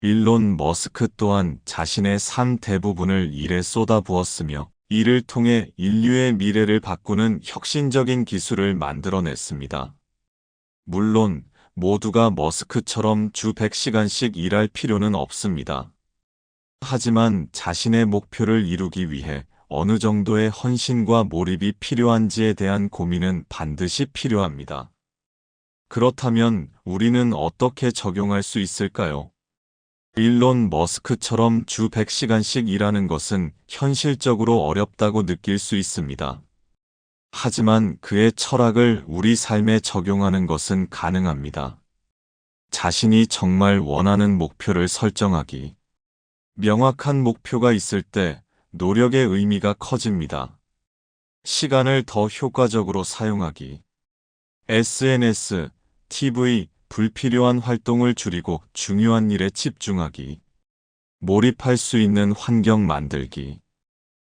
일론 머스크 또한 자신의 삶 대부분을 일에 쏟아부었으며 이를 통해 인류의 미래를 바꾸는 혁신적인 기술을 만들어냈습니다. 물론 모두가 머스크처럼 주 100시간씩 일할 필요는 없습니다. 하지만 자신의 목표를 이루기 위해 어느 정도의 헌신과 몰입이 필요한지에 대한 고민은 반드시 필요합니다. 그렇다면 우리는 어떻게 적용할 수 있을까요? 일론 머스크처럼 주 100시간씩 일하는 것은 현실적으로 어렵다고 느낄 수 있습니다. 하지만 그의 철학을 우리 삶에 적용하는 것은 가능합니다. 자신이 정말 원하는 목표를 설정하기. 명확한 목표가 있을 때 노력의 의미가 커집니다. 시간을 더 효과적으로 사용하기. SNS, TV, 불필요한 활동을 줄이고 중요한 일에 집중하기. 몰입할 수 있는 환경 만들기.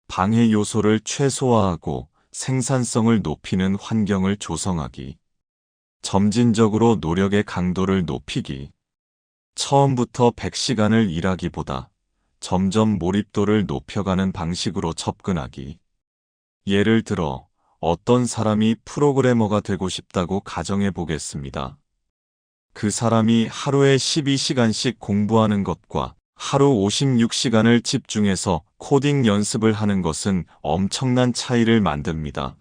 방해 요소를 최소화하고 생산성을 높이는 환경을 조성하기. 점진적으로 노력의 강도를 높이기. 처음부터 100시간을 일하기보다 점점 몰입도를 높여가는 방식으로 접근하기. 예를 들어 어떤 사람이 프로그래머가 되고 싶다고 가정해 보겠습니다. 그 사람이 하루에 12시간씩 공부하는 것과 하루 56시간을 집중해서 코딩 연습을 하는 것은 엄청난 차이를 만듭니다.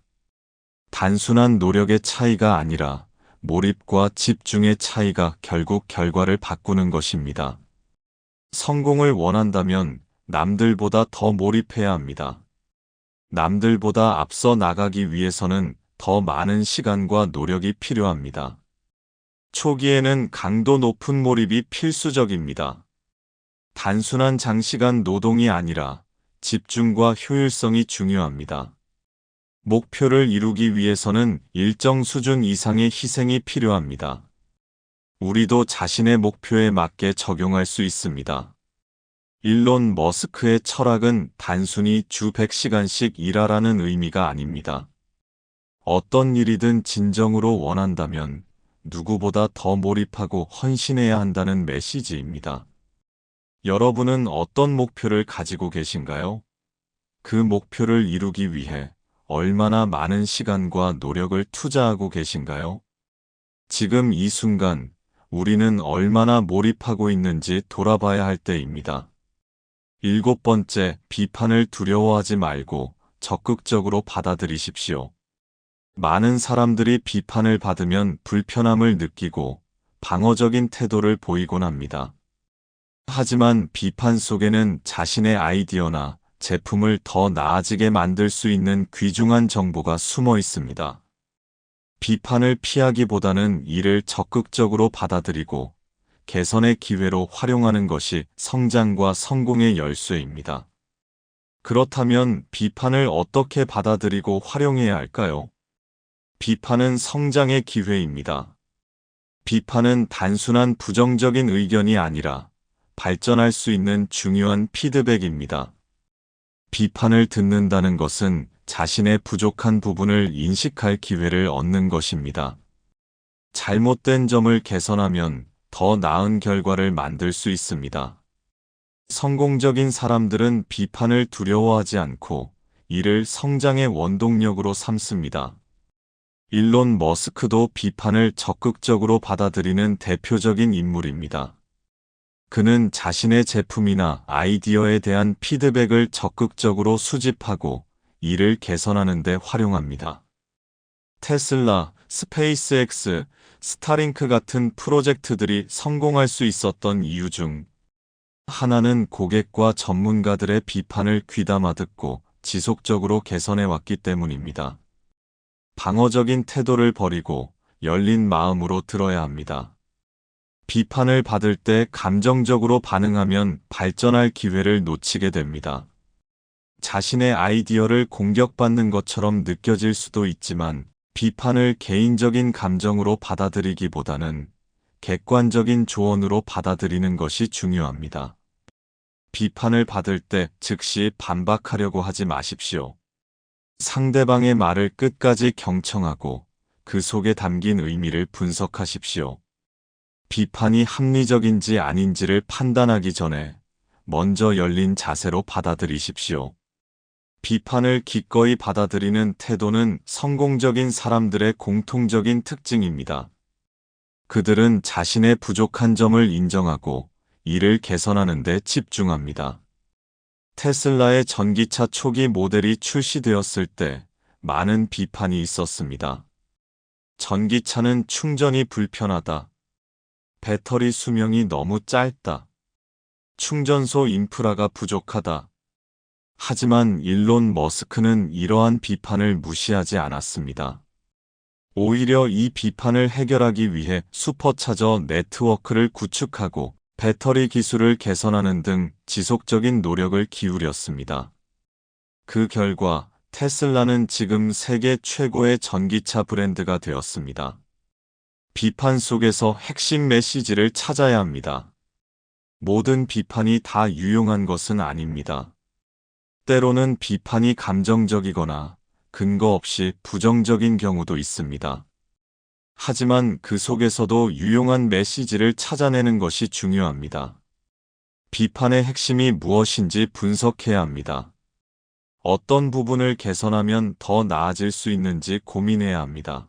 단순한 노력의 차이가 아니라 몰입과 집중의 차이가 결국 결과를 바꾸는 것입니다. 성공을 원한다면 남들보다 더 몰입해야 합니다. 남들보다 앞서 나가기 위해서는 더 많은 시간과 노력이 필요합니다. 초기에는 강도 높은 몰입이 필수적입니다. 단순한 장시간 노동이 아니라 집중과 효율성이 중요합니다. 목표를 이루기 위해서는 일정 수준 이상의 희생이 필요합니다. 우리도 자신의 목표에 맞게 적용할 수 있습니다. 일론 머스크의 철학은 단순히 주 100시간씩 일하라는 의미가 아닙니다. 어떤 일이든 진정으로 원한다면 누구보다 더 몰입하고 헌신해야 한다는 메시지입니다. 여러분은 어떤 목표를 가지고 계신가요? 그 목표를 이루기 위해 얼마나 많은 시간과 노력을 투자하고 계신가요? 지금 이 순간 우리는 얼마나 몰입하고 있는지 돌아봐야 할 때입니다. 7번째, 비판을 두려워하지 말고 적극적으로 받아들이십시오. 많은 사람들이 비판을 받으면 불편함을 느끼고 방어적인 태도를 보이곤 합니다. 하지만 비판 속에는 자신의 아이디어나 제품을 더 나아지게 만들 수 있는 귀중한 정보가 숨어 있습니다. 비판을 피하기보다는 이를 적극적으로 받아들이고 개선의 기회로 활용하는 것이 성장과 성공의 열쇠입니다. 그렇다면 비판을 어떻게 받아들이고 활용해야 할까요? 비판은 성장의 기회입니다. 비판은 단순한 부정적인 의견이 아니라 발전할 수 있는 중요한 피드백입니다. 비판을 듣는다는 것은 자신의 부족한 부분을 인식할 기회를 얻는 것입니다. 잘못된 점을 개선하면 더 나은 결과를 만들 수 있습니다. 성공적인 사람들은 비판을 두려워하지 않고 이를 성장의 원동력으로 삼습니다. 일론 머스크도 비판을 적극적으로 받아들이는 대표적인 인물입니다. 그는 자신의 제품이나 아이디어에 대한 피드백을 적극적으로 수집하고 이를 개선하는 데 활용합니다. 테슬라, 스페이스X, 스타링크 같은 프로젝트들이 성공할 수 있었던 이유 중 하나는 고객과 전문가들의 비판을 귀담아 듣고 지속적으로 개선해 왔기 때문입니다. 방어적인 태도를 버리고 열린 마음으로 들어야 합니다. 비판을 받을 때 감정적으로 반응하면 발전할 기회를 놓치게 됩니다. 자신의 아이디어를 공격받는 것처럼 느껴질 수도 있지만 비판을 개인적인 감정으로 받아들이기보다는 객관적인 조언으로 받아들이는 것이 중요합니다. 비판을 받을 때 즉시 반박하려고 하지 마십시오. 상대방의 말을 끝까지 경청하고 그 속에 담긴 의미를 분석하십시오. 비판이 합리적인지 아닌지를 판단하기 전에 먼저 열린 자세로 받아들이십시오. 비판을 기꺼이 받아들이는 태도는 성공적인 사람들의 공통적인 특징입니다. 그들은 자신의 부족한 점을 인정하고 이를 개선하는 데 집중합니다. 테슬라의 전기차 초기 모델이 출시되었을 때 많은 비판이 있었습니다. 전기차는 충전이 불편하다. 배터리 수명이 너무 짧다. 충전소 인프라가 부족하다. 하지만 일론 머스크는 이러한 비판을 무시하지 않았습니다. 오히려 이 비판을 해결하기 위해 슈퍼차저 네트워크를 구축하고 배터리 기술을 개선하는 등 지속적인 노력을 기울였습니다. 그 결과 테슬라는 지금 세계 최고의 전기차 브랜드가 되었습니다. 비판 속에서 핵심 메시지를 찾아야 합니다. 모든 비판이 다 유용한 것은 아닙니다. 때로는 비판이 감정적이거나 근거 없이 부정적인 경우도 있습니다. 하지만 그 속에서도 유용한 메시지를 찾아내는 것이 중요합니다. 비판의 핵심이 무엇인지 분석해야 합니다. 어떤 부분을 개선하면 더 나아질 수 있는지 고민해야 합니다.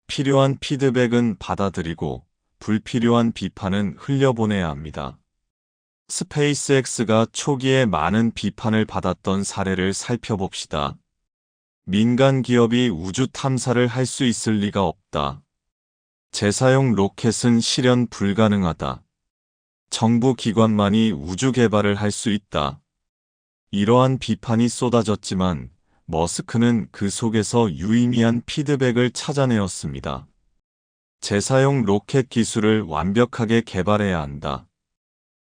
필요한 피드백은 받아들이고 불필요한 비판은 흘려보내야 합니다. 스페이스X가 초기에 많은 비판을 받았던 사례를 살펴봅시다. 민간 기업이 우주 탐사를 할 수 있을 리가 없다. 재사용 로켓은 실현 불가능하다. 정부 기관만이 우주 개발을 할 수 있다. 이러한 비판이 쏟아졌지만 머스크는 그 속에서 유의미한 피드백을 찾아내었습니다. 재사용 로켓 기술을 완벽하게 개발해야 한다.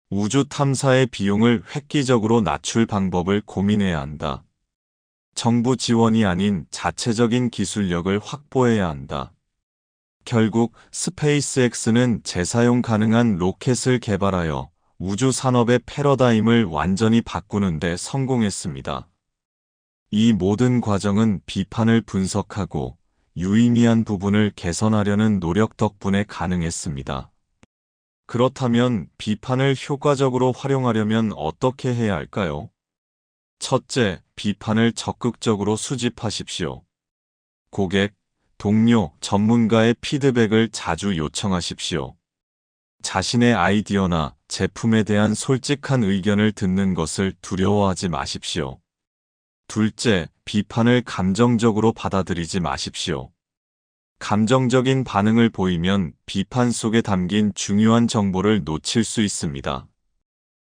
우주 탐사의 비용을 획기적으로 낮출 방법을 고민해야 한다. 정부 지원이 아닌 자체적인 기술력을 확보해야 한다. 결국 스페이스X는 재사용 가능한 로켓을 개발하여 우주 산업의 패러다임을 완전히 바꾸는 데 성공했습니다. 이 모든 과정은 비판을 분석하고 유의미한 부분을 개선하려는 노력 덕분에 가능했습니다. 그렇다면 비판을 효과적으로 활용하려면 어떻게 해야 할까요? 첫째, 비판을 적극적으로 수집하십시오. 고객, 동료, 전문가의 피드백을 자주 요청하십시오. 자신의 아이디어나 제품에 대한 솔직한 의견을 듣는 것을 두려워하지 마십시오. 둘째, 비판을 감정적으로 받아들이지 마십시오. 감정적인 반응을 보이면 비판 속에 담긴 중요한 정보를 놓칠 수 있습니다.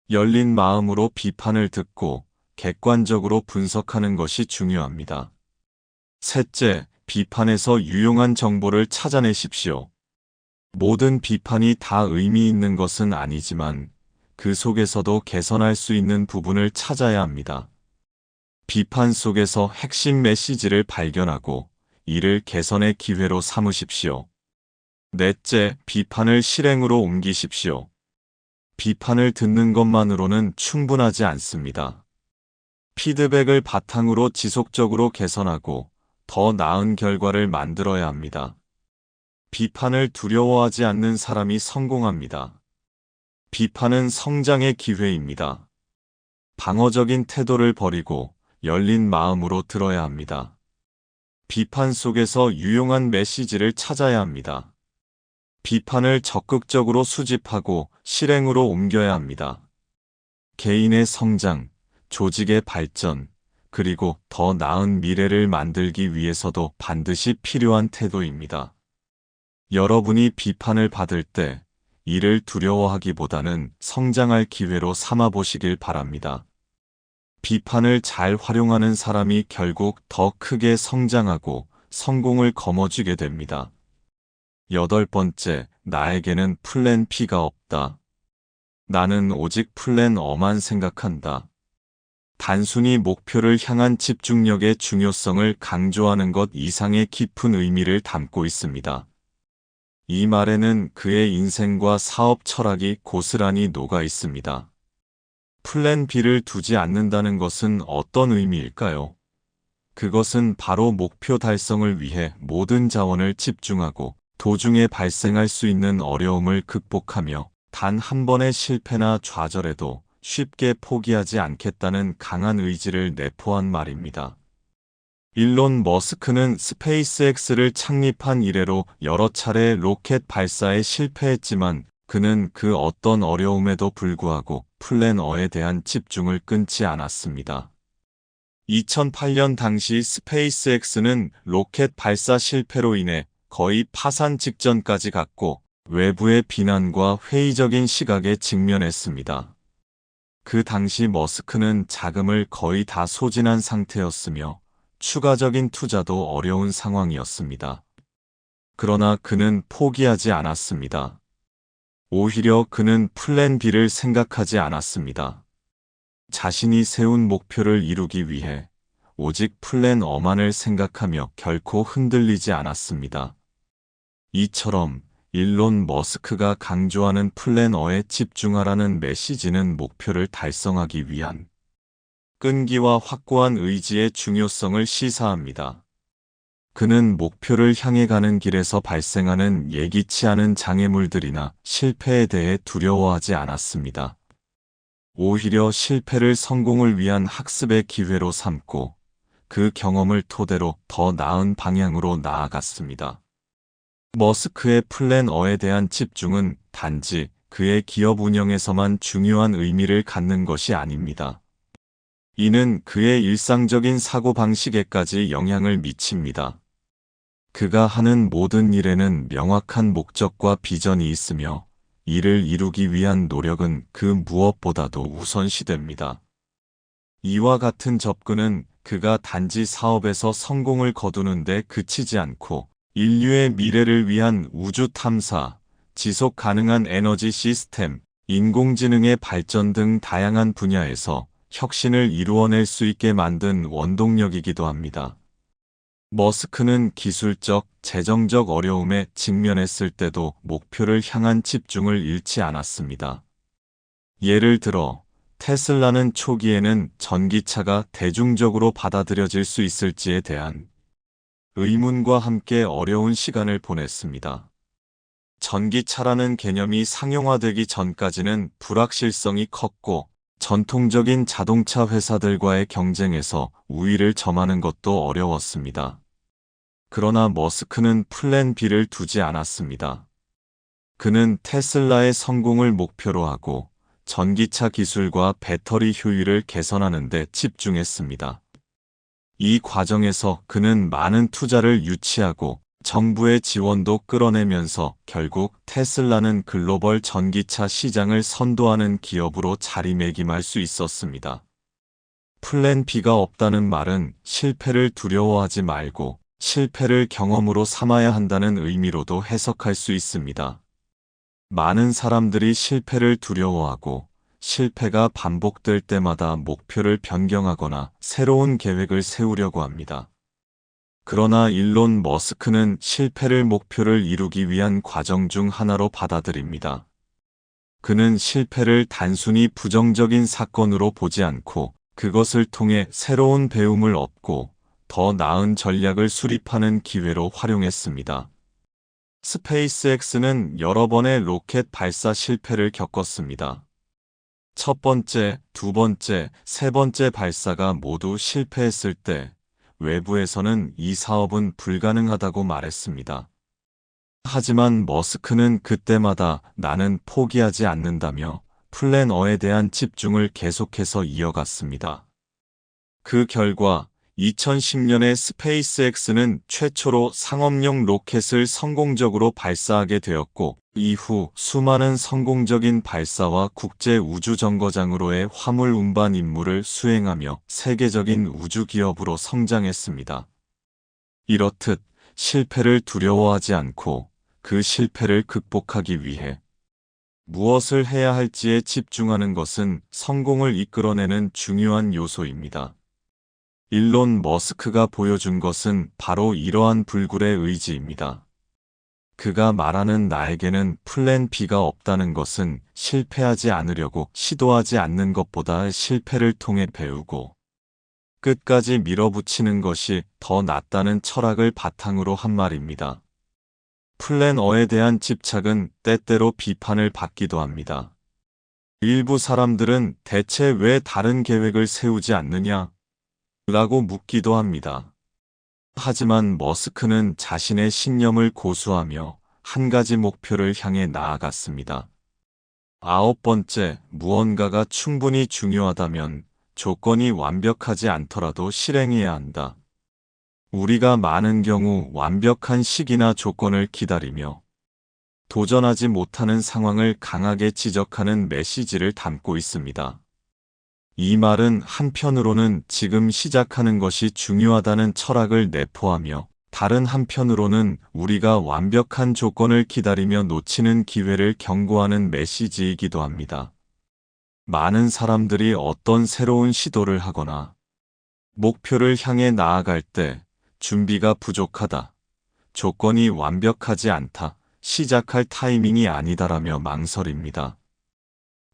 열린 마음으로 비판을 듣고 객관적으로 분석하는 것이 중요합니다. 셋째, 비판에서 유용한 정보를 찾아내십시오. 모든 비판이 다 의미 있는 것은 아니지만 그 속에서도 개선할 수 있는 부분을 찾아야 합니다. 비판 속에서 핵심 메시지를 발견하고 이를 개선의 기회로 삼으십시오. 넷째, 비판을 실행으로 옮기십시오. 비판을 듣는 것만으로는 충분하지 않습니다. 피드백을 바탕으로 지속적으로 개선하고 더 나은 결과를 만들어야 합니다. 비판을 두려워하지 않는 사람이 성공합니다. 비판은 성장의 기회입니다. 방어적인 태도를 버리고 열린 마음으로 들어야 합니다. 비판 속에서 유용한 메시지를 찾아야 합니다. 비판을 적극적으로 수집하고 실행으로 옮겨야 합니다. 개인의 성장, 조직의 발전, 그리고 더 나은 미래를 만들기 위해서도 반드시 필요한 태도입니다. 여러분이 비판을 받을 때 이를 두려워하기보다는 성장할 기회로 삼아보시길 바랍니다. 비판을 잘 활용하는 사람이 결국 더 크게 성장하고 성공을 거머쥐게 됩니다. 8번째, 나에게는 플랜 B가 없다. 나는 오직 플랜 A만 생각한다. 단순히 목표를 향한 집중력의 중요성을 강조하는 것 이상의 깊은 의미를 담고 있습니다. 이 말에는 그의 인생과 사업 철학이 고스란히 녹아 있습니다. 플랜 B를 두지 않는다는 것은 어떤 의미일까요? 그것은 바로 목표 달성을 위해 모든 자원을 집중하고 도중에 발생할 수 있는 어려움을 극복하며 단 한 번의 실패나 좌절에도 쉽게 포기하지 않겠다는 강한 의지를 내포한 말입니다. 일론 머스크는 스페이스X를 창립한 이래로 여러 차례 로켓 발사에 실패했지만 그는 그 어떤 어려움에도 불구하고 플랜 A에 대한 집중을 끊지 않았습니다. 2008년 당시 스페이스X는 로켓 발사 실패로 인해 거의 파산 직전까지 갔고 외부의 비난과 회의적인 시각에 직면했습니다. 그 당시 머스크는 자금을 거의 다 소진한 상태였으며 추가적인 투자도 어려운 상황이었습니다. 그러나 그는 포기하지 않았습니다. 오히려 그는 플랜 B를 생각하지 않았습니다. 자신이 세운 목표를 이루기 위해 오직 플랜 A만을 생각하며 결코 흔들리지 않았습니다. 이처럼 일론 머스크가 강조하는 플랜 A에 집중하라는 메시지는 목표를 달성하기 위한 끈기와 확고한 의지의 중요성을 시사합니다. 그는 목표를 향해 가는 길에서 발생하는 예기치 않은 장애물들이나 실패에 대해 두려워하지 않았습니다. 오히려 실패를 성공을 위한 학습의 기회로 삼고 그 경험을 토대로 더 나은 방향으로 나아갔습니다. 머스크의 플랜 A에 대한 집중은 단지 그의 기업 운영에서만 중요한 의미를 갖는 것이 아닙니다. 이는 그의 일상적인 사고방식에까지 영향을 미칩니다. 그가 하는 모든 일에는 명확한 목적과 비전이 있으며 이를 이루기 위한 노력은 그 무엇보다도 우선시됩니다. 이와 같은 접근은 그가 단지 사업에서 성공을 거두는 데 그치지 않고 인류의 미래를 위한 우주 탐사, 지속 가능한 에너지 시스템, 인공지능의 발전 등 다양한 분야에서 혁신을 이루어낼 수 있게 만든 원동력이기도 합니다. 머스크는 기술적, 재정적 어려움에 직면했을 때도 목표를 향한 집중을 잃지 않았습니다. 예를 들어, 테슬라는 초기에는 전기차가 대중적으로 받아들여질 수 있을지에 대한 의문과 함께 어려운 시간을 보냈습니다. 전기차라는 개념이 상용화되기 전까지는 불확실성이 컸고 전통적인 자동차 회사들과의 경쟁에서 우위를 점하는 것도 어려웠습니다. 그러나 머스크는 플랜 B를 두지 않았습니다. 그는 테슬라의 성공을 목표로 하고 전기차 기술과 배터리 효율을 개선하는 데 집중했습니다. 이 과정에서 그는 많은 투자를 유치하고 정부의 지원도 끌어내면서 결국 테슬라는 글로벌 전기차 시장을 선도하는 기업으로 자리매김할 수 있었습니다. 플랜 B가 없다는 말은 실패를 두려워하지 말고 실패를 경험으로 삼아야 한다는 의미로도 해석할 수 있습니다. 많은 사람들이 실패를 두려워하고 실패가 반복될 때마다 목표를 변경하거나 새로운 계획을 세우려고 합니다. 그러나 일론 머스크는 실패를 목표를 이루기 위한 과정 중 하나로 받아들입니다. 그는 실패를 단순히 부정적인 사건으로 보지 않고 그것을 통해 새로운 배움을 얻고 더 나은 전략을 수립하는 기회로 활용했습니다. 스페이스X는 여러 번의 로켓 발사 실패를 겪었습니다. 첫 번째, 두 번째, 세 번째 발사가 모두 실패했을 때 외부에서는 이 사업은 불가능하다고 말했습니다. 하지만 머스크는 그때마다 나는 포기하지 않는다며 플랜 어에 대한 집중을 계속해서 이어갔습니다. 그 결과 2010년에 스페이스X는 최초로 상업용 로켓을 성공적으로 발사하게 되었고, 이후 수많은 성공적인 발사와 국제 우주정거장으로의 화물 운반 임무를 수행하며 세계적인 우주기업으로 성장했습니다. 이렇듯 실패를 두려워하지 않고 그 실패를 극복하기 위해 무엇을 해야 할지에 집중하는 것은 성공을 이끌어내는 중요한 요소입니다. 일론 머스크가 보여준 것은 바로 이러한 불굴의 의지입니다. 그가 말하는 나에게는 플랜 B가 없다는 것은 실패하지 않으려고 시도하지 않는 것보다 실패를 통해 배우고 끝까지 밀어붙이는 것이 더 낫다는 철학을 바탕으로 한 말입니다. 플랜 어에 대한 집착은 때때로 비판을 받기도 합니다. 일부 사람들은 대체 왜 다른 계획을 세우지 않느냐? 라고 묻기도 합니다. 하지만 머스크는 자신의 신념을 고수하며 한 가지 목표를 향해 나아갔습니다. 아홉 번째, 무언가가 충분히 중요하다면 조건이 완벽하지 않더라도 실행해야 한다. 우리가 많은 경우 완벽한 시기나 조건을 기다리며 도전하지 못하는 상황을 강하게 지적하는 메시지를 담고 있습니다. 이 말은 한편으로는 지금 시작하는 것이 중요하다는 철학을 내포하며 다른 한편으로는 우리가 완벽한 조건을 기다리며 놓치는 기회를 경고하는 메시지이기도 합니다. 많은 사람들이 어떤 새로운 시도를 하거나 목표를 향해 나아갈 때 준비가 부족하다, 조건이 완벽하지 않다, 시작할 타이밍이 아니다라며 망설입니다.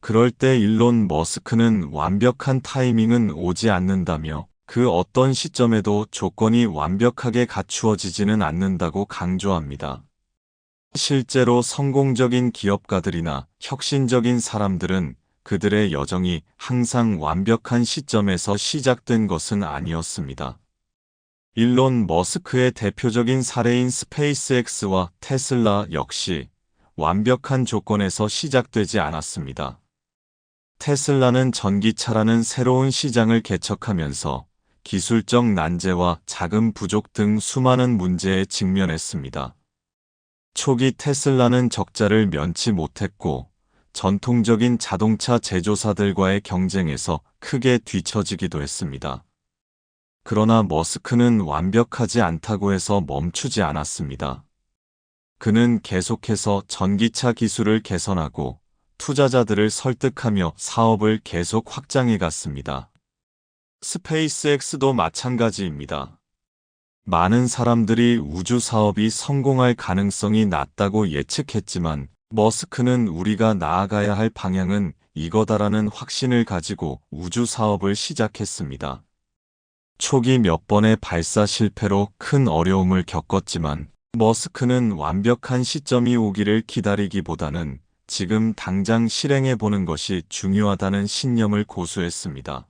그럴 때 일론 머스크는 완벽한 타이밍은 오지 않는다며 그 어떤 시점에도 조건이 완벽하게 갖추어지지는 않는다고 강조합니다. 실제로 성공적인 기업가들이나 혁신적인 사람들은 그들의 여정이 항상 완벽한 시점에서 시작된 것은 아니었습니다. 일론 머스크의 대표적인 사례인 스페이스X와 테슬라 역시 완벽한 조건에서 시작되지 않았습니다. 테슬라는 전기차라는 새로운 시장을 개척하면서 기술적 난제와 자금 부족 등 수많은 문제에 직면했습니다. 초기 테슬라는 적자를 면치 못했고 전통적인 자동차 제조사들과의 경쟁에서 크게 뒤처지기도 했습니다. 그러나 머스크는 완벽하지 않다고 해서 멈추지 않았습니다. 그는 계속해서 전기차 기술을 개선하고 투자자들을 설득하며 사업을 계속 확장해 갔습니다. 스페이스X도 마찬가지입니다. 많은 사람들이 우주 사업이 성공할 가능성이 낮다고 예측했지만 머스크는 우리가 나아가야 할 방향은 이거다라는 확신을 가지고 우주 사업을 시작했습니다. 초기 몇 번의 발사 실패로 큰 어려움을 겪었지만 머스크는 완벽한 시점이 오기를 기다리기보다는 지금 당장 실행해 보는 것이 중요하다는 신념을 고수했습니다.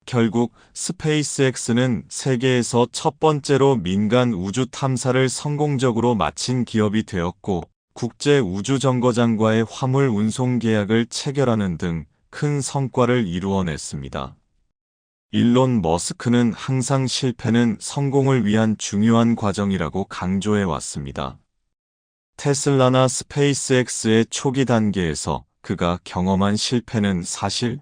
결국 스페이스X는 세계에서 첫 번째로 민간 우주 탐사를 성공적으로 마친 기업이 되었고 국제 우주정거장과의 화물 운송 계약을 체결하는 등 큰 성과를 이루어냈습니다. 일론 머스크는 항상 실패는 성공을 위한 중요한 과정이라고 강조해 왔습니다. 테슬라나 스페이스X의 초기 단계에서 그가 경험한 실패는 사실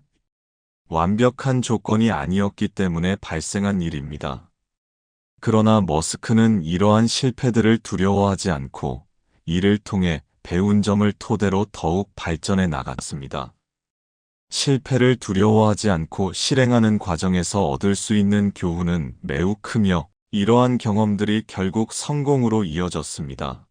완벽한 조건이 아니었기 때문에 발생한 일입니다. 그러나 머스크는 이러한 실패들을 두려워하지 않고 이를 통해 배운 점을 토대로 더욱 발전해 나갔습니다. 실패를 두려워하지 않고 실행하는 과정에서 얻을 수 있는 교훈은 매우 크며 이러한 경험들이 결국 성공으로 이어졌습니다.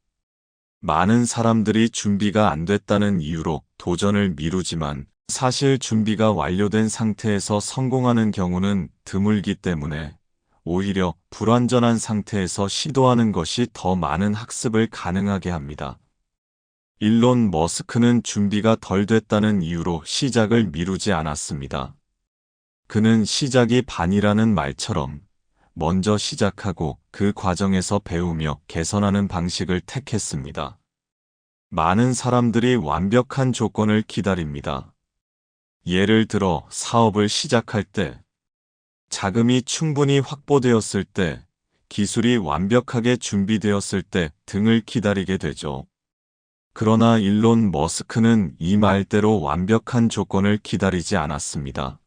많은 사람들이 준비가 안 됐다는 이유로 도전을 미루지만 사실 준비가 완료된 상태에서 성공하는 경우는 드물기 때문에 오히려 불완전한 상태에서 시도하는 것이 더 많은 학습을 가능하게 합니다. 일론 머스크는 준비가 덜 됐다는 이유로 시작을 미루지 않았습니다. 그는 시작이 반이라는 말처럼 먼저 시작하고 그 과정에서 배우며 개선하는 방식을 택했습니다. 많은 사람들이 완벽한 조건을 기다립니다. 예를 들어 사업을 시작할 때, 자금이 충분히 확보되었을 때, 기술이 완벽하게 준비되었을 때 등을 기다리게 되죠. 그러나 일론 머스크는 이 말대로 완벽한 조건을 기다리지 않았습니다.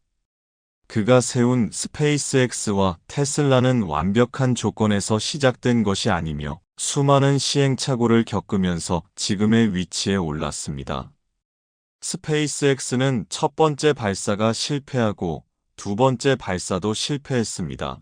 그가 세운 스페이스X와 테슬라는 완벽한 조건에서 시작된 것이 아니며 수많은 시행착오를 겪으면서 지금의 위치에 올랐습니다. 스페이스X는 첫 번째 발사가 실패하고 두 번째 발사도 실패했습니다.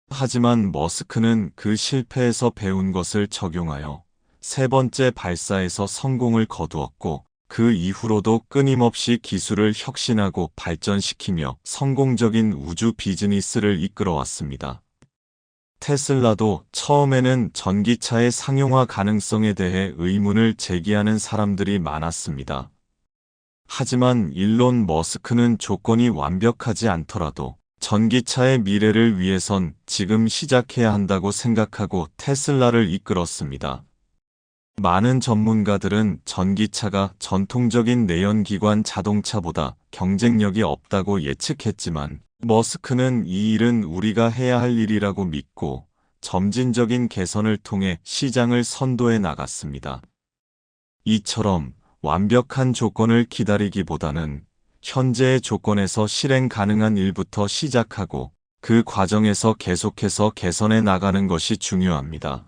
하지만 머스크는 그 실패에서 배운 것을 적용하여 세 번째 발사에서 성공을 거두었고 그 이후로도 끊임없이 기술을 혁신하고 발전시키며 성공적인 우주 비즈니스를 이끌어왔습니다. 테슬라도 처음에는 전기차의 상용화 가능성에 대해 의문을 제기하는 사람들이 많았습니다. 하지만 일론 머스크는 조건이 완벽하지 않더라도 전기차의 미래를 위해선 지금 시작해야 한다고 생각하고 테슬라를 이끌었습니다. 많은 전문가들은 전기차가 전통적인 내연기관 자동차보다 경쟁력이 없다고 예측했지만 머스크는 이 일은 우리가 해야 할 일이라고 믿고 점진적인 개선을 통해 시장을 선도해 나갔습니다. 이처럼 완벽한 조건을 기다리기보다는 현재의 조건에서 실행 가능한 일부터 시작하고 그 과정에서 계속해서 개선해 나가는 것이 중요합니다.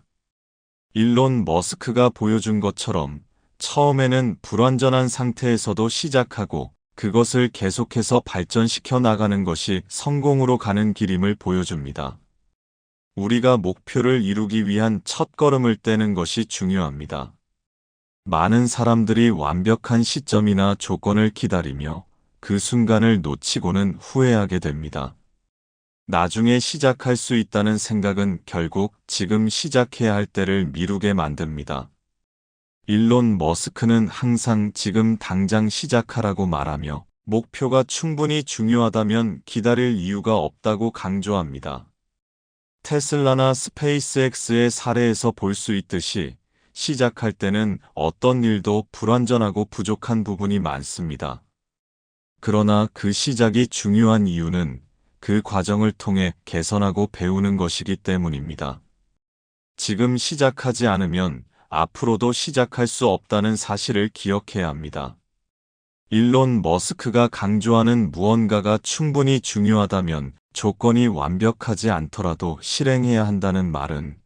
일론 머스크가 보여준 것처럼 처음에는 불완전한 상태에서도 시작하고 그것을 계속해서 발전시켜 나가는 것이 성공으로 가는 길임을 보여줍니다. 우리가 목표를 이루기 위한 첫걸음을 떼는 것이 중요합니다. 많은 사람들이 완벽한 시점이나 조건을 기다리며 그 순간을 놓치고는 후회하게 됩니다. 나중에 시작할 수 있다는 생각은 결국 지금 시작해야 할 때를 미루게 만듭니다. 일론 머스크는 항상 지금 당장 시작하라고 말하며 목표가 충분히 중요하다면 기다릴 이유가 없다고 강조합니다. 테슬라나 스페이스X의 사례에서 볼 수 있듯이 시작할 때는 어떤 일도 불완전하고 부족한 부분이 많습니다. 그러나 그 시작이 중요한 이유는 그 과정을 통해 개선하고 배우는 것이기 때문입니다. 지금 시작하지 않으면 앞으로도 시작할 수 없다는 사실을 기억해야 합니다. 일론 머스크가 강조하는 무언가가 충분히 중요하다면 조건이 완벽하지 않더라도 실행해야 한다는 말은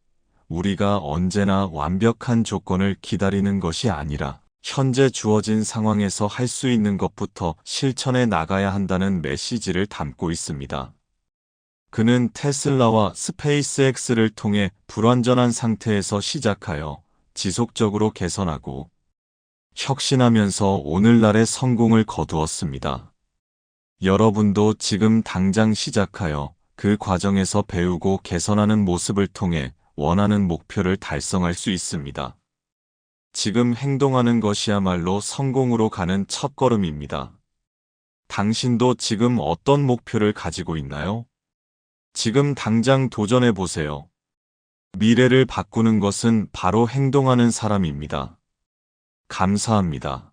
우리가 언제나 완벽한 조건을 기다리는 것이 아니라 현재 주어진 상황에서 할 수 있는 것부터 실천해 나가야 한다는 메시지를 담고 있습니다. 그는 테슬라와 스페이스X를 통해 불완전한 상태에서 시작하여 지속적으로 개선하고 혁신하면서 오늘날의 성공을 거두었습니다. 여러분도 지금 당장 시작하여 그 과정에서 배우고 개선하는 모습을 통해 원하는 목표를 달성할 수 있습니다. 지금 행동하는 것이야말로 성공으로 가는 첫걸음입니다. 당신도 지금 어떤 목표를 가지고 있나요? 지금 당장 도전해 보세요. 미래를 바꾸는 것은 바로 행동하는 사람입니다. 감사합니다.